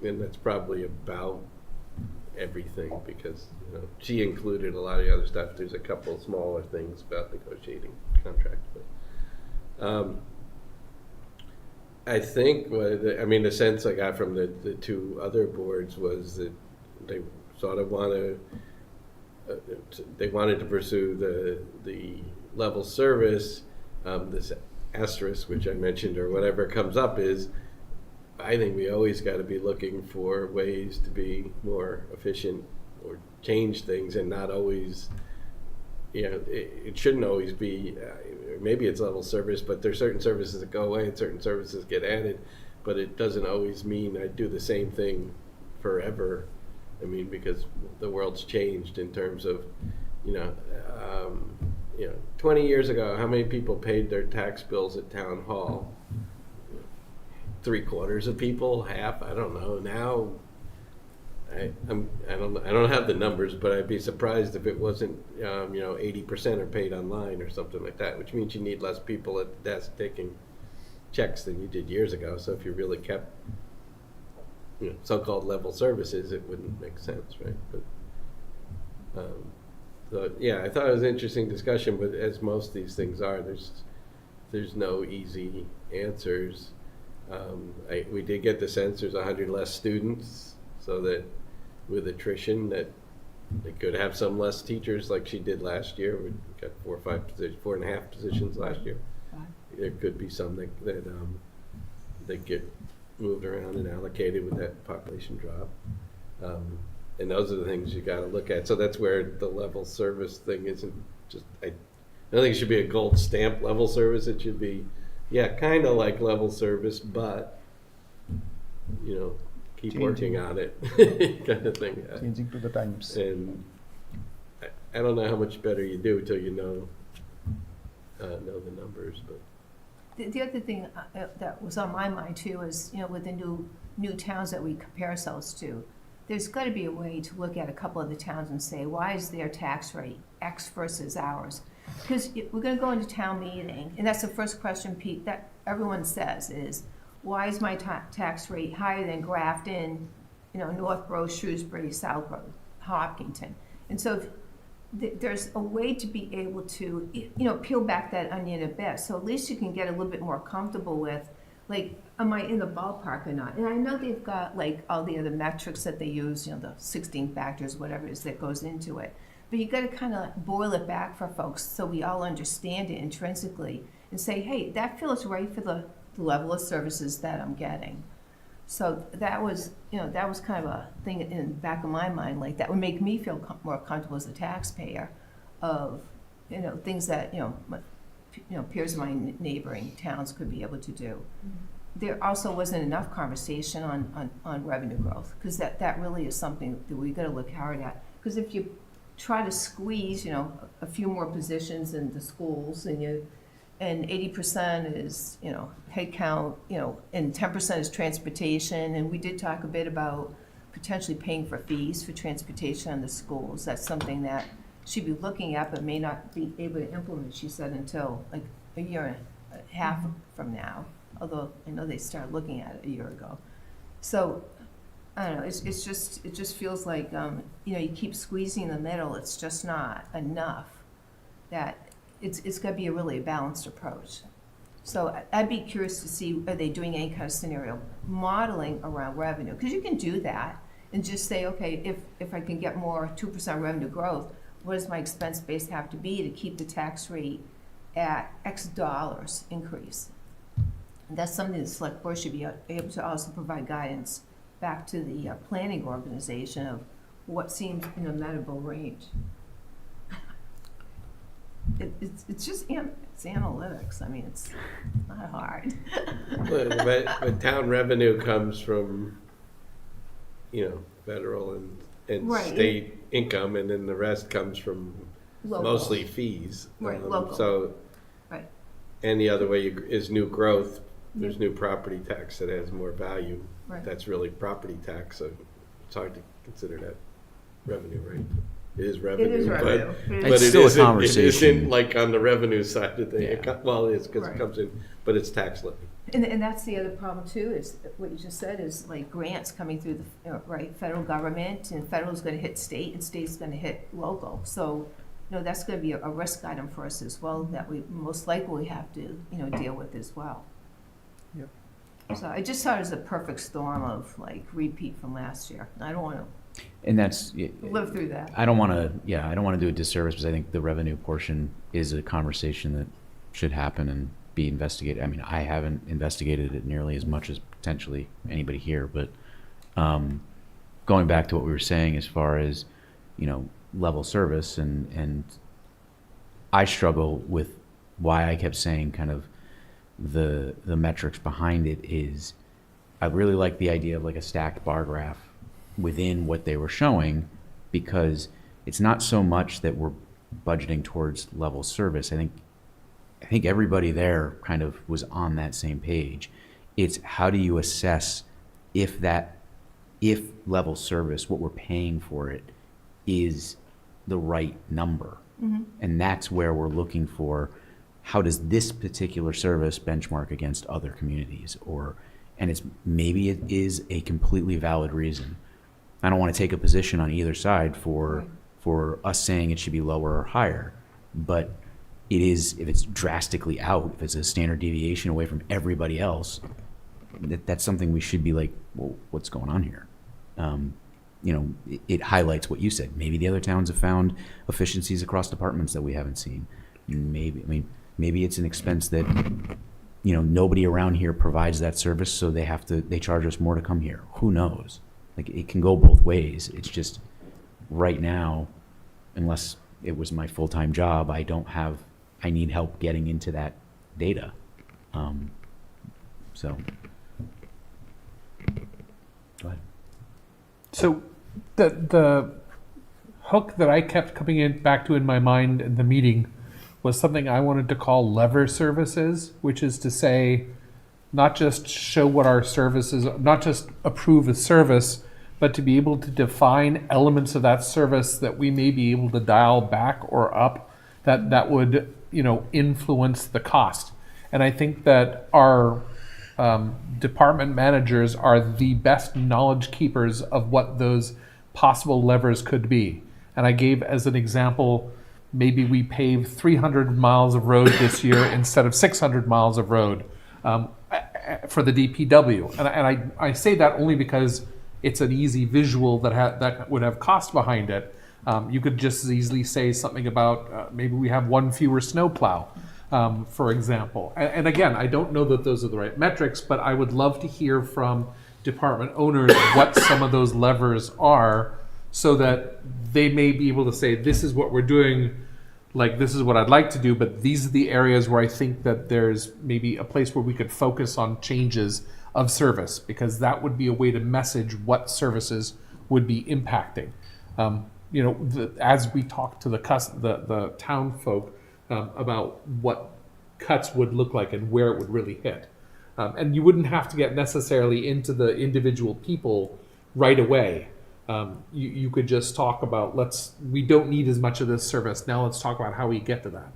And that's probably about everything because she included a lot of the other stuff. There's a couple of smaller things about negotiating contracts, but I think the sense I got from the 2 other boards was that they sort of wanted to pursue the level service. This asterisk, which I mentioned, or whatever comes up, is I think we always got to be looking for ways to be more efficient or change things, and not always. It shouldn't always be. Maybe it's level service, but there's certain services that go away and certain services get added. But it doesn't always mean I do the same thing forever. I mean, because the world's changed in terms of, 20 years ago, how many people paid their tax bills at town hall? 3/4 of people, half, I don't know. Now, I don't have the numbers, but I'd be surprised if it wasn't 80% are paid online or something like that, which means you need less people at the desk taking checks than you did years ago. So if you really kept so-called level services, it wouldn't make sense, right? But so yeah, I thought it was an interesting discussion, but as most of these things are, there's no easy answers. We did get the sense there's 100 less students, so that with attrition that they could have some less teachers like she did last year. We got 4 or 5 positions, 4.5 positions last year. There could be some that get moved around and allocated with that population drop. And those are the things you got to look at. So that's where the level service thing isn't just, I don't think it should be a gold stamp level service. It should be, kind of like level service, but, keep Changing. working on it kind of thing. Changing to the times. And I don't know how much better you do until you know the numbers, but. The other thing that was on my mind too is, with the new towns that we compare ourselves to, there's got to be a way to look at a couple of the towns and say, why is their tax rate X versus ours? Because we're going to go into town meeting, and that's the first question, Pete, that everyone says is, why is my tax rate higher than Grafton, Northborough, Shrewsbury, Southborough, Hopkinton? And so there's a way to be able to, peel back that onion a bit. So at least you can get a little bit more comfortable with, am I in the ballpark or not? And I know they've got all the other metrics that they use, the 16 factors, whatever it is that goes into it. But you got to kind of boil it back for folks so we all understand it intrinsically and say, hey, that feels right for the level of services that I'm getting. So that was kind of a thing in the back of my mind, that would make me feel more comfortable as a taxpayer of, things that, peers of my neighboring towns could be able to do. There also wasn't enough conversation on revenue growth, because that really is something that we got to look hard at. Because if you try to squeeze, a few more positions in the schools, and and 80% is, head count, and 10% is transportation. And we did talk a bit about potentially paying for fees for transportation on the schools. That's something that she'd be looking at, but may not be able to implement, she said, until like a year and a half from now. Although I know they started looking at it a year ago. So I don't know, it just feels like, you keep squeezing in the middle. It's just not enough. That it's got to be a really balanced approach. So I'd be curious to see, are they doing any kind of scenario modeling around revenue? Because you can do that and just say, okay, if I can get more 2% revenue growth, what does my expense base have to be to keep the tax rate at X dollars increase? And that's something the select board should be able to also provide guidance back to the planning organization of what seems in a measurable range. It's just it's analytics. I mean, it's not hard. But town revenue comes from, federal and Right. state income, and then the rest comes from Local. mostly fees. Right, local. So, Right. and the other way is new growth. There's new property tax that has more value. Right. That's really property tax, so it's hard to consider that revenue, right? It is revenue. It is revenue. But It's it still a isn't, conversation. It isn't like on the revenue side of the, Yeah. well, it is because Right. it comes in, but it's tax levy. And that's the other problem too, is what you just said is like grants coming through the, right, federal government, and federal's gonna hit state and state's gonna hit local. So, that's gonna be a risk item for us as well that we most likely have to, deal with as well. Yep. So I just saw it as a perfect storm of like repeat from last year. I don't wanna And that's, live through that. I don't want to do a disservice, because I think the revenue portion is a conversation that should happen and be investigated. I mean, I haven't investigated it nearly as much as potentially anybody here, but going back to what we were saying as far as, level service, and I struggle with why I kept saying kind of the metrics behind it is, I really like the idea of like a stacked bar graph within what they were showing, because it's not so much that we're budgeting towards level service. I think everybody there kind of was on that same page. It's how do you assess if level service, what we're paying for it, is the right number. Mm-hmm. And that's where we're looking for, how does this particular service benchmark against other communities? And maybe it is a completely valid reason. I don't want to take a position on either side for us saying it should be lower or higher, but it is, if it's drastically out, if it's a standard deviation away from everybody else, that's something we should be like, well, what's going on here? It highlights what you said. Maybe the other towns have found efficiencies across departments that we haven't seen. Maybe it's an expense that, nobody around here provides that service, so they charge us more to come here. Who knows? Like, it can go both ways. It's just right now, unless it was my full-time job, I need help getting into that data. So, go ahead. So the hook that I kept coming back to in my mind in the meeting was something I wanted to call lever services, which is to say, not just show what our services, not just approve a service, but to be able to define elements of that service that we may be able to dial back or up that would, influence the cost. And I think that our department managers are the best knowledge keepers of what those possible levers could be. And I gave as an example, maybe we pave 300 miles of road this year instead of 600 miles of road for the DPW. And I say that only because it's an easy visual that would have cost behind it. You could just as easily say something about maybe we have one fewer snowplow, for example. And again, I don't know that those are the right metrics, but I would love to hear from department owners what some of those levers are, so that they may be able to say, this is what we're doing, like this is what I'd like to do, but these are the areas where I think that there's maybe a place where we could focus on changes of service, because that would be a way to message what services would be impacting. As we talk to the town folk about what cuts would look like and where it would really hit. And you wouldn't have to get necessarily into the individual people right away. You could just talk about, we don't need as much of this service. Now let's talk about how we get to that.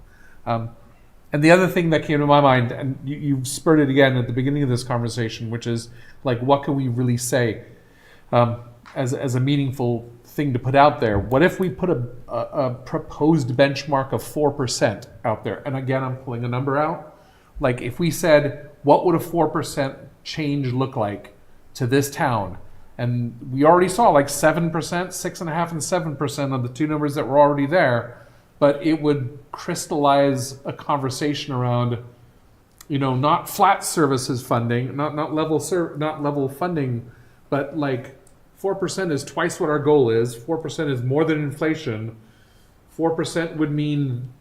And the other thing that came to my mind, and you spurred it again at the beginning of this conversation, which is like, what can we really say as a meaningful thing to put out there? What if we put a proposed benchmark of 4% out there? And again, I'm pulling a number out. Like if we said, what would a 4% change look like to this town? And we already saw like 7%, 6.5% and 7% of the two numbers that were already there. But it would crystallize a conversation around, not flat services funding, not level funding, but like 4% is twice what our goal is. 4% is more than inflation. 4% would mean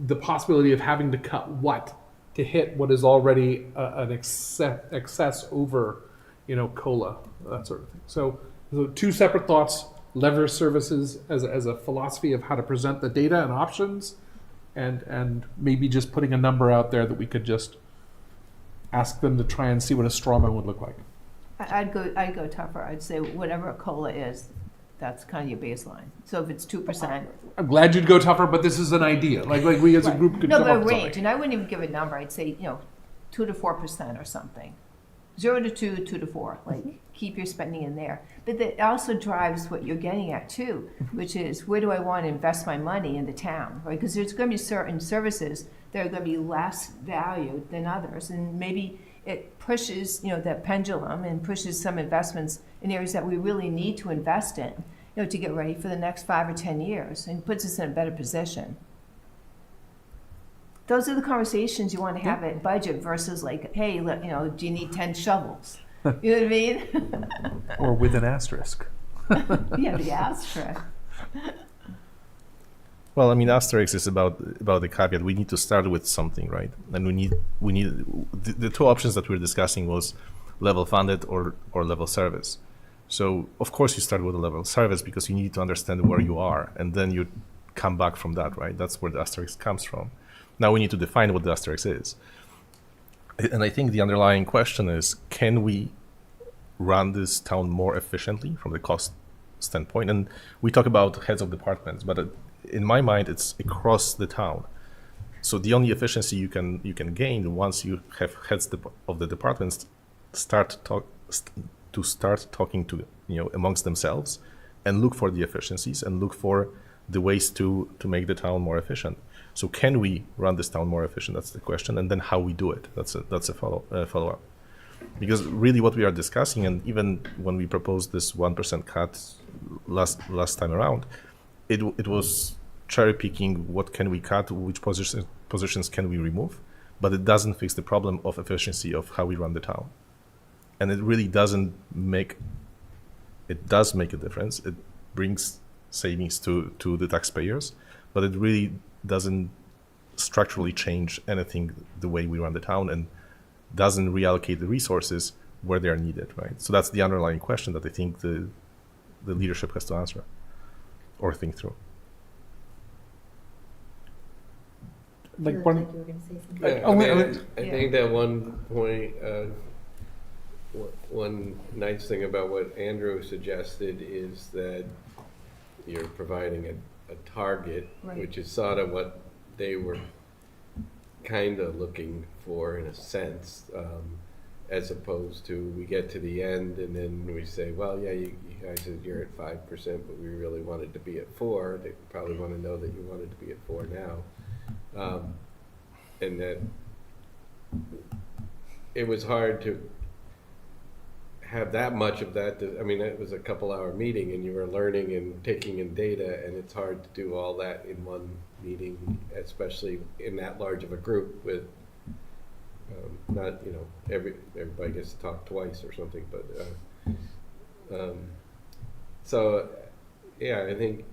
the possibility of having to cut what to hit what is already an excess over, COLA, that sort of thing. So two separate thoughts. Lever services as a philosophy of how to present the data and options, and maybe just putting a number out there that we could just ask them to try and see what a straw man would look like. I'd go tougher. I'd say whatever a COLA is, that's kind of your baseline. So if it's 2%. I'm glad you'd go tougher, but this is an idea. Like we as a group could no, come but up a with range, something. and I wouldn't even give a number. I'd say 2 to 4% or something. 0 to 2, 2 to 4. Like keep your spending in there. But that also drives what you're getting at too, which is where do I want to invest my money in the town, right? Because there's going to be certain services that are going to be less valued than others, and maybe it pushes that pendulum and pushes some investments in areas that we really need to invest in, to get ready for the next 5 or 10 years, and puts us in a better position. Those are the conversations you want to have at budget versus like, hey, do you need 10 shovels? You know what I mean? Or with an asterisk. Yeah, the asterisk. Well, I mean, asterisk is about the caveat. We need to start with something, right? And we need the two options that we're discussing was level funded or level service. So of course you start with a level service because you need to understand where you are, and then you come back from that, right? That's where the asterisk comes from. Now we need to define what the asterisk is. And I think the underlying question is, can we run this town more efficiently from the cost standpoint? And we talk about heads of departments, but in my mind, it's across the town. So the only efficiency you can gain once you have heads of the departments start talking to amongst themselves and look for the efficiencies and look for the ways to make the town more efficient. So can we run this town more efficient? That's the question. And then how we do it. That's a follow-up. Because really what we are discussing, and even when we proposed this 1% cut last time around, it was cherry picking what can we cut, which positions can we remove, but it doesn't fix the problem of efficiency of how we run the town. And it really does make a difference. It brings savings to the taxpayers, but it really doesn't structurally change anything the way we run the town and doesn't reallocate the resources where they are needed, right? So that's the underlying question that I think the leadership has to answer or think through. Like you one, were going to say something. I think that one point, one nice thing about what Andrew suggested is that you're providing a target, Right. which is sort of what they were kind of looking for in a sense, as opposed to we get to the end and then we say, well, yeah, you guys said you're at 5%, but we really wanted to be at 4%. They probably want to know that you wanted to be at 4% now. And that it was hard to have that much of that. I mean, it was a couple-hour meeting and you were learning and taking in data, and it's hard to do all that in one meeting, especially in that large of a group with not, everybody gets to talk twice or something, but so yeah, I think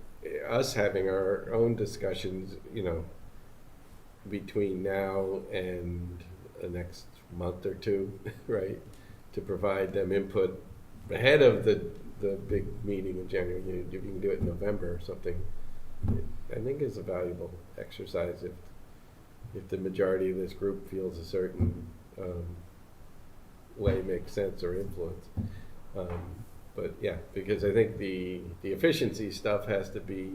us having our own discussions, between now and the next month or two, right, to provide them input ahead of the big meeting in January. You can do it in November or something. I think is a valuable exercise if the majority of this group feels a certain way makes sense or influence. But yeah, because I think the efficiency stuff has to be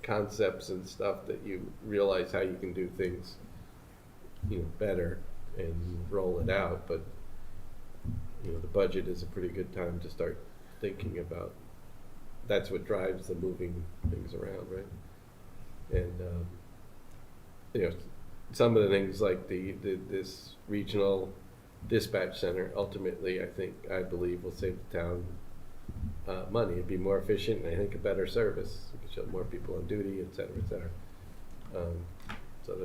concepts and stuff that you realize how you can do things, better and roll it out. But the budget is a pretty good time to start thinking about. That's what drives the moving things around, right? And some of the things like this regional dispatch center ultimately, I believe, will save the town money. It'd be more efficient, and I think a better service. You can show more people on duty, et cetera, et cetera. So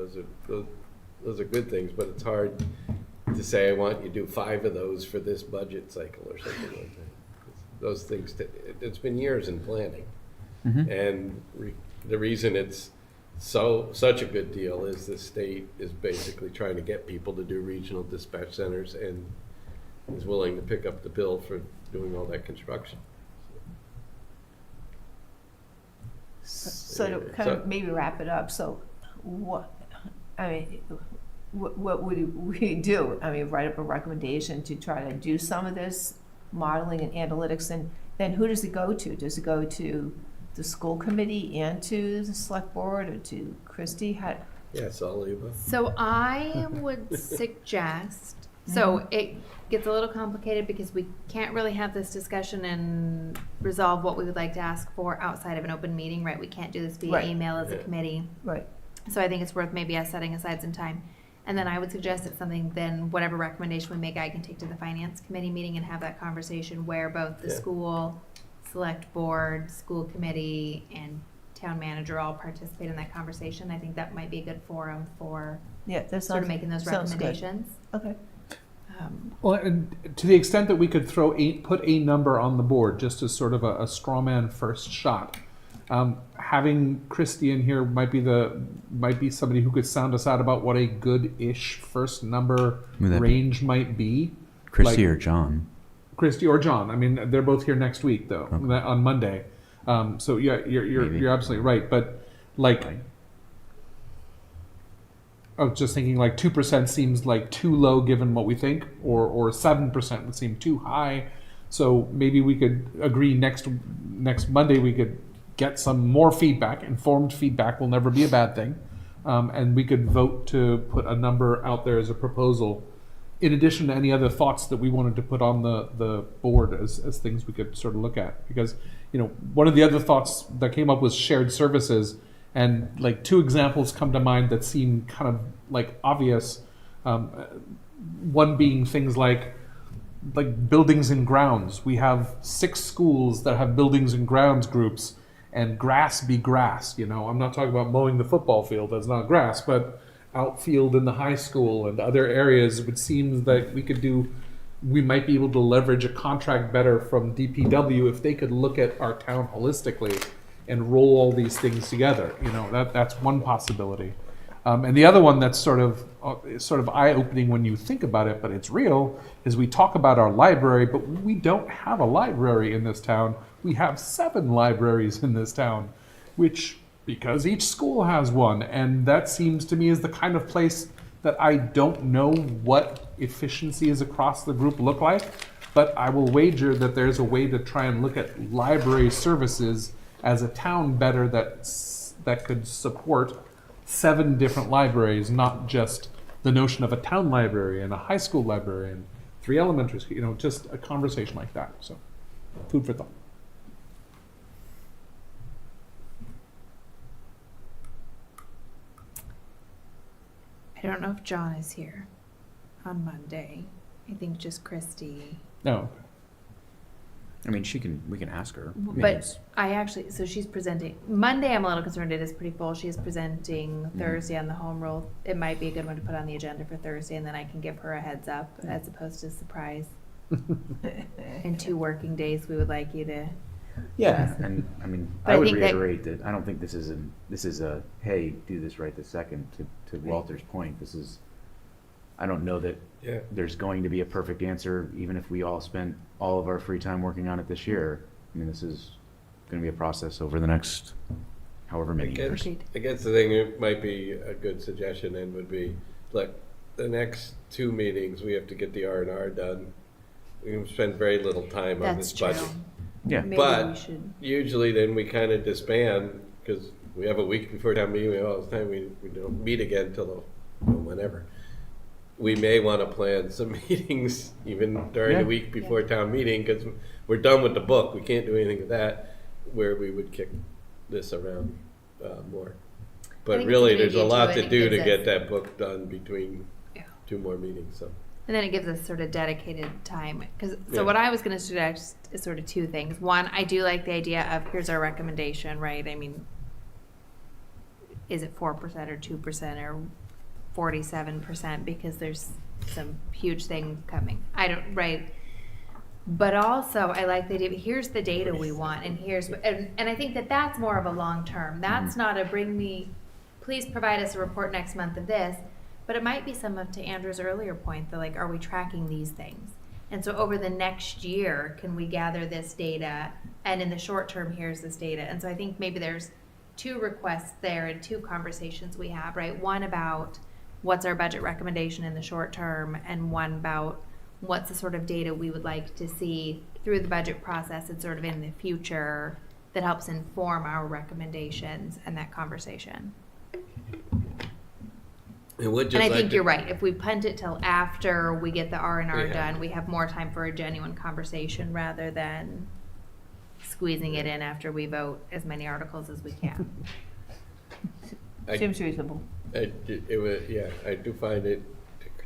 those are good things, but it's hard to say I want you to do 5 of those for this budget cycle or something like that. Those things, it's been years in planning, and the reason it's such a good deal is the state is basically trying to get people to do regional dispatch centers and is willing to pick up the bill for doing all that construction. So to kind of maybe wrap it up, so what would we do? Write up a recommendation to try to do some of this modeling and analytics, and then who does it go to? Does it go to the school committee and to the select board, or to Christie? Yes, all of the above. So I would suggest, so it gets a little complicated because we can't really have this discussion and resolve what we would like to ask for outside of an open meeting, right? We can't do this via email as a committee. Right. So I think it's worth maybe us setting aside some time. And then I would suggest it's something, then whatever recommendation we make, I can take to the finance committee meeting and have that conversation where both the school, select board, school committee, and town manager all participate in that conversation. I think that might be a good forum for sort of making those recommendations. Okay. Well, and to the extent that we could put a number on the board, just as sort of a straw man first shot. Having Christie in here might be somebody who could sound us out about what a good-ish first number range might be. Christie or John? Christie or John. They're both here next week though, on Monday. So yeah, you're absolutely right. But I was just thinking 2% seems too low given what we think, or 7% would seem too high. So maybe we could agree next Monday we could get some more feedback. Informed feedback will never be a bad thing. And we could vote to put a number out there as a proposal, in addition to any other thoughts that we wanted to put on the board as things we could sort of look at. Because, one of the other thoughts that came up was shared services, and 2 examples come to mind that seem kind of obvious. One being things like buildings and grounds. We have 6 schools that have buildings and grounds groups, and grass be grass. I'm not talking about mowing the football field, that's not grass, but outfield in the high school and other areas. It seems that we might be able to leverage a contract better from DPW if they could look at our town holistically and roll all these things together. That's one possibility. And the other one that's sort of eye-opening when you think about it, but it's real, is we talk about our library, but we don't have a library in this town. We have 7 libraries in this town, because each school has one, and that seems to me is the kind of place that I don't know what efficiency is across the group look like, but I will wager that there's a way to try and look at library services as a town better that could support 7 different libraries, not just the notion of a town library and a high school library and 3 elementary schools, just a conversation like that. So, food for thought. I don't know if John is here on Monday. I think just Christie. No. We can ask her. But so she's presenting. Monday I'm a little concerned, it is pretty full. She is presenting Thursday on the home rule. It might be a good one to put on the agenda for Thursday, and then I can give her a heads up as opposed to surprise. In 2 working days, we would like you to. Yeah, and I would reiterate that I don't think this is a hey, do this right this second. To Walter's point, I don't know that there's going to be a perfect answer, even if we all spent all of our free time working on it this year. This is going to be a process over the next however many years. I guess the thing that might be a good suggestion then would be, look, the next 2 meetings, we have to get the R&R done. We can spend very little time on That's this true. budget. Yeah. Maybe we But should. usually then we kind of disband, because we have a week before town meeting, we have all this time, we don't meet again until whenever. We may want to plan some meetings even during the week before town meeting, because we're done with the book, we can't do anything with that, where we would kick this around more. I But think really, it's a good there's a idea, lot too, to and it do to gives get us- that book done between Yeah. 2 more meetings, so. And then it gives us sort of dedicated time. So Yeah. what I was going to suggest is sort of 2 things. One, I do like the idea of here's our recommendation, right? I mean, is it 4% or 2% or 47%? Because there's some huge thing coming. I don't, right? But also, I like the idea of here's the data we want, and and I think that that's more of a long term. That's not a please provide us a report next month of this. But it might be some of, to Andrew's earlier point, that like, are we tracking these things? And so over the next year, can we gather this data? And in the short term, here's this data. And so I think maybe there's 2 requests there and 2 conversations we have, right? One about what's our budget recommendation in the short term, and one about what's the sort of data we would like to see through the budget process and sort of in the future that helps inform our recommendations and that conversation. And I think you're right. If we punt it till after we get the R&R Yeah. done, we have more time for a genuine conversation rather than squeezing it in after we vote as many articles as we can. Seems reasonable. I do find it,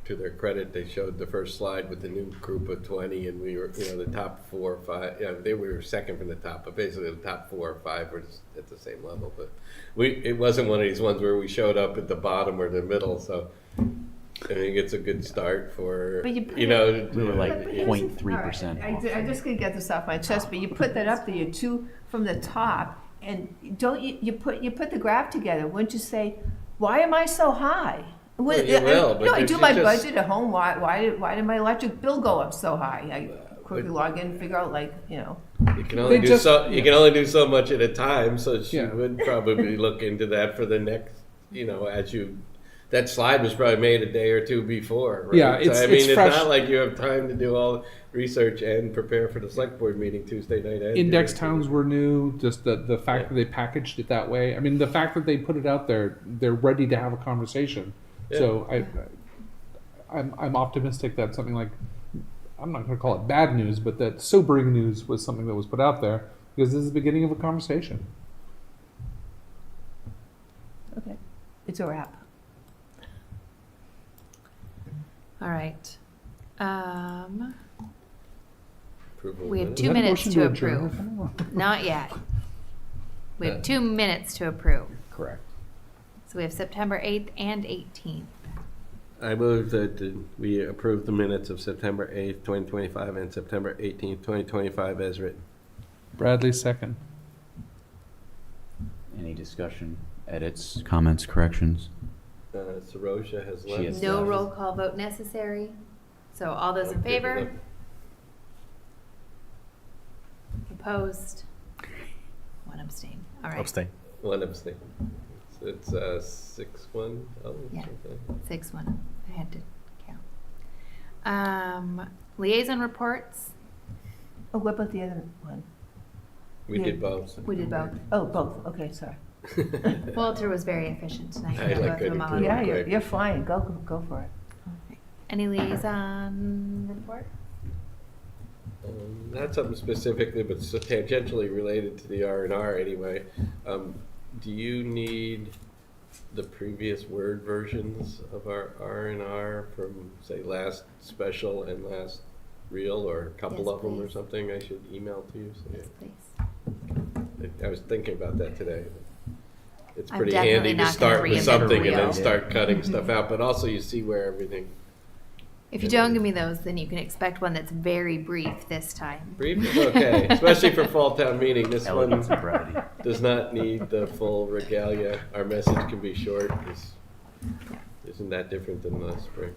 to their credit, they showed the first slide with the new group of 20, and we were, the top 4 or 5, they were second from the top, but basically the top 4 or 5 were just at the same level. But it wasn't one of these ones where we showed up at the bottom or the middle, so I think it's a good start for, But you put We were like But here's the- 0.3%. all right, I'm just gonna get this off my chest, but you put that up there, you 2 from the top, and don't you put the graph together, wouldn't you say, why am I so high? Well, you will, but I you do should my just- budget at home, why did my electric bill go up so high? I quickly log in and figure out, you can only They do you can only do so much at a time, so she Yeah. would probably look into that for the next, that slide was probably made a day or 2 before, right? Yeah, So, it's fresh. not like you have time to do all research and prepare for the select board meeting Tuesday night. and Index Tuesday. towns were new, just the fact that they packaged it that way. I mean, the fact that they put it out there, they're ready to have a conversation. So I'm optimistic that something like, I'm not going to call it bad news, but that sobering news was something that was put out there, because this is the beginning of a conversation. Okay, it's a wrap. All right. Approval We have minutes. 2 minutes Motion to adjourn? approve. Not yet. We have 2 minutes to approve. Correct. So we have September 8th and 18th. I move that we approve the minutes of September 8th, 2025, and September 18th, 2025 as written. Bradley, second. Any discussion, edits, comments, corrections? Saroja has She left. has No left. roll call vote necessary. So all those in favor? Opposed? 1 abstain. All right. Abstain. 1 abstain. So it's 6-1. Oh, Yeah. okay. 6-1. I had to count. Liaison reports. Oh, what about the other one? We Yeah. did both. We did both. Oh, both, okay, sorry. Walter was very efficient tonight. I We'll like go through it them all too. again. Yeah, quick. you're fine, go for it. Any liaison report? Not something specifically, but tangentially related to the R&R anyway. Do you need the previous Word versions of our R&R from, say, last special and last real, or a couple Yes, of them or please. something I should email to you? So, Yes, please. I was thinking about that today. It's I'm pretty definitely handy to not gonna start with reinvent the something and then wheel. start cutting stuff out, but also you see where everything. If you don't give me those, then you can expect one that's very brief this time. Brief is okay, especially for fall town meeting. This one Elegance and brevity. does not need the full regalia. Our message can be short. Isn't that different than the spring?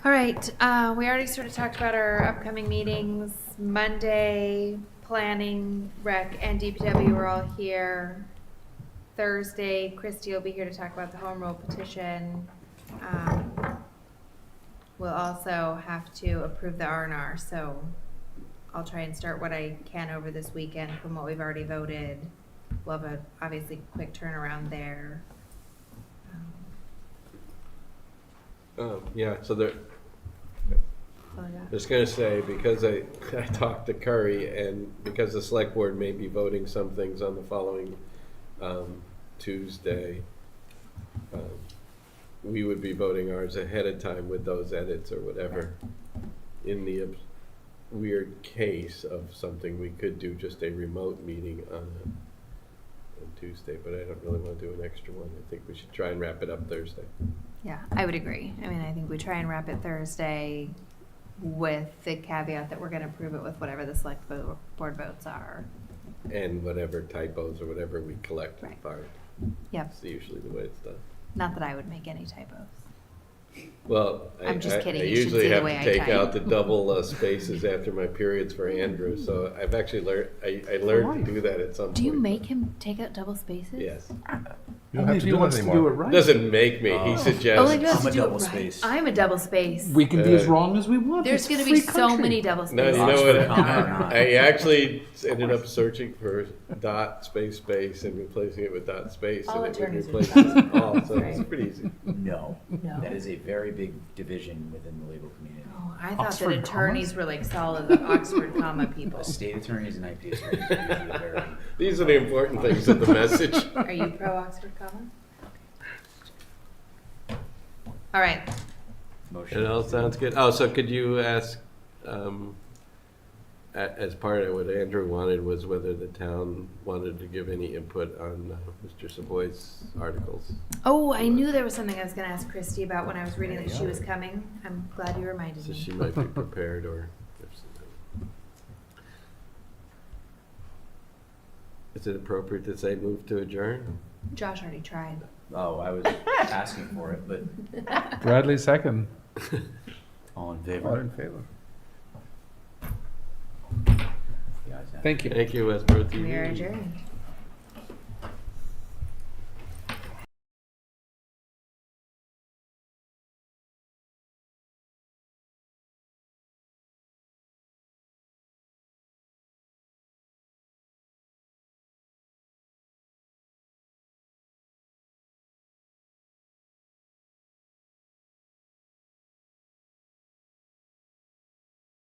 All right, we already sort of talked about our upcoming meetings. Monday, planning, rec, and DPW are all here. Thursday, Christie will be here to talk about the home rule petition. We'll also have to approve the R&R, so I'll try and start what I can over this weekend from what we've already voted. We'll have a, obviously, quick turnaround there. Yeah, so there, Oh, yeah. just gonna say, because I talked to Curry, and because the select board may be voting some things on the following Tuesday, we would be voting ours ahead of time with those edits or whatever. In the weird case of something, we could do just a remote meeting on Tuesday, but I don't really want to do an extra one. I think we should try and wrap it up Thursday. Yeah, I would agree. I mean, I think we try and wrap it Thursday with the caveat that we're gonna approve it with whatever the select board votes are. And whatever typos or whatever we collect and Right. find. Yep, That's usually the way it's done. not that I would make any typos. Well, I'm just kidding. I You should usually see the have way to I take type. out the double spaces after my periods for Andrew, so I've actually learned, I learned to do that at some point. Do you make him take out double spaces? Yes. You don't Only have if to he do that wants to do it anymore. right. Doesn't make me, he Only suggests. if he wants I'm a to do it double right. space. I'm a double space. We can be as wrong as we want. There's It's gonna free be so country. many double No, spaces. you know what, Oxford comma. I actually ended up searching for dot space space and replacing it with dot space. All and it would attorneys are replace doing it all, so it's Right. pretty easy. No, No. that is a very big division within the legal community. Oh, I thought Oxford that attorneys were like solid Oxford comma people. State attorneys and IP attorneys are usually very. These are the important things of the message. Are you pro Oxford comma? All right. Motion. It all sounds good. Oh, so could you ask, as part of what Andrew wanted was whether the town wanted to give any input on Mr. Savoy's articles? Oh, I knew there was something I was going to ask Christy about when I was reading that she was coming. I'm glad you reminded So me. she might be prepared or. Is it appropriate to say move to adjourn? Josh already tried. Oh, I was asking for it, but Bradley second. all in All favor? in favor? The ayes have it. Thank you. Thank you, Westborough TV. We are adjourned.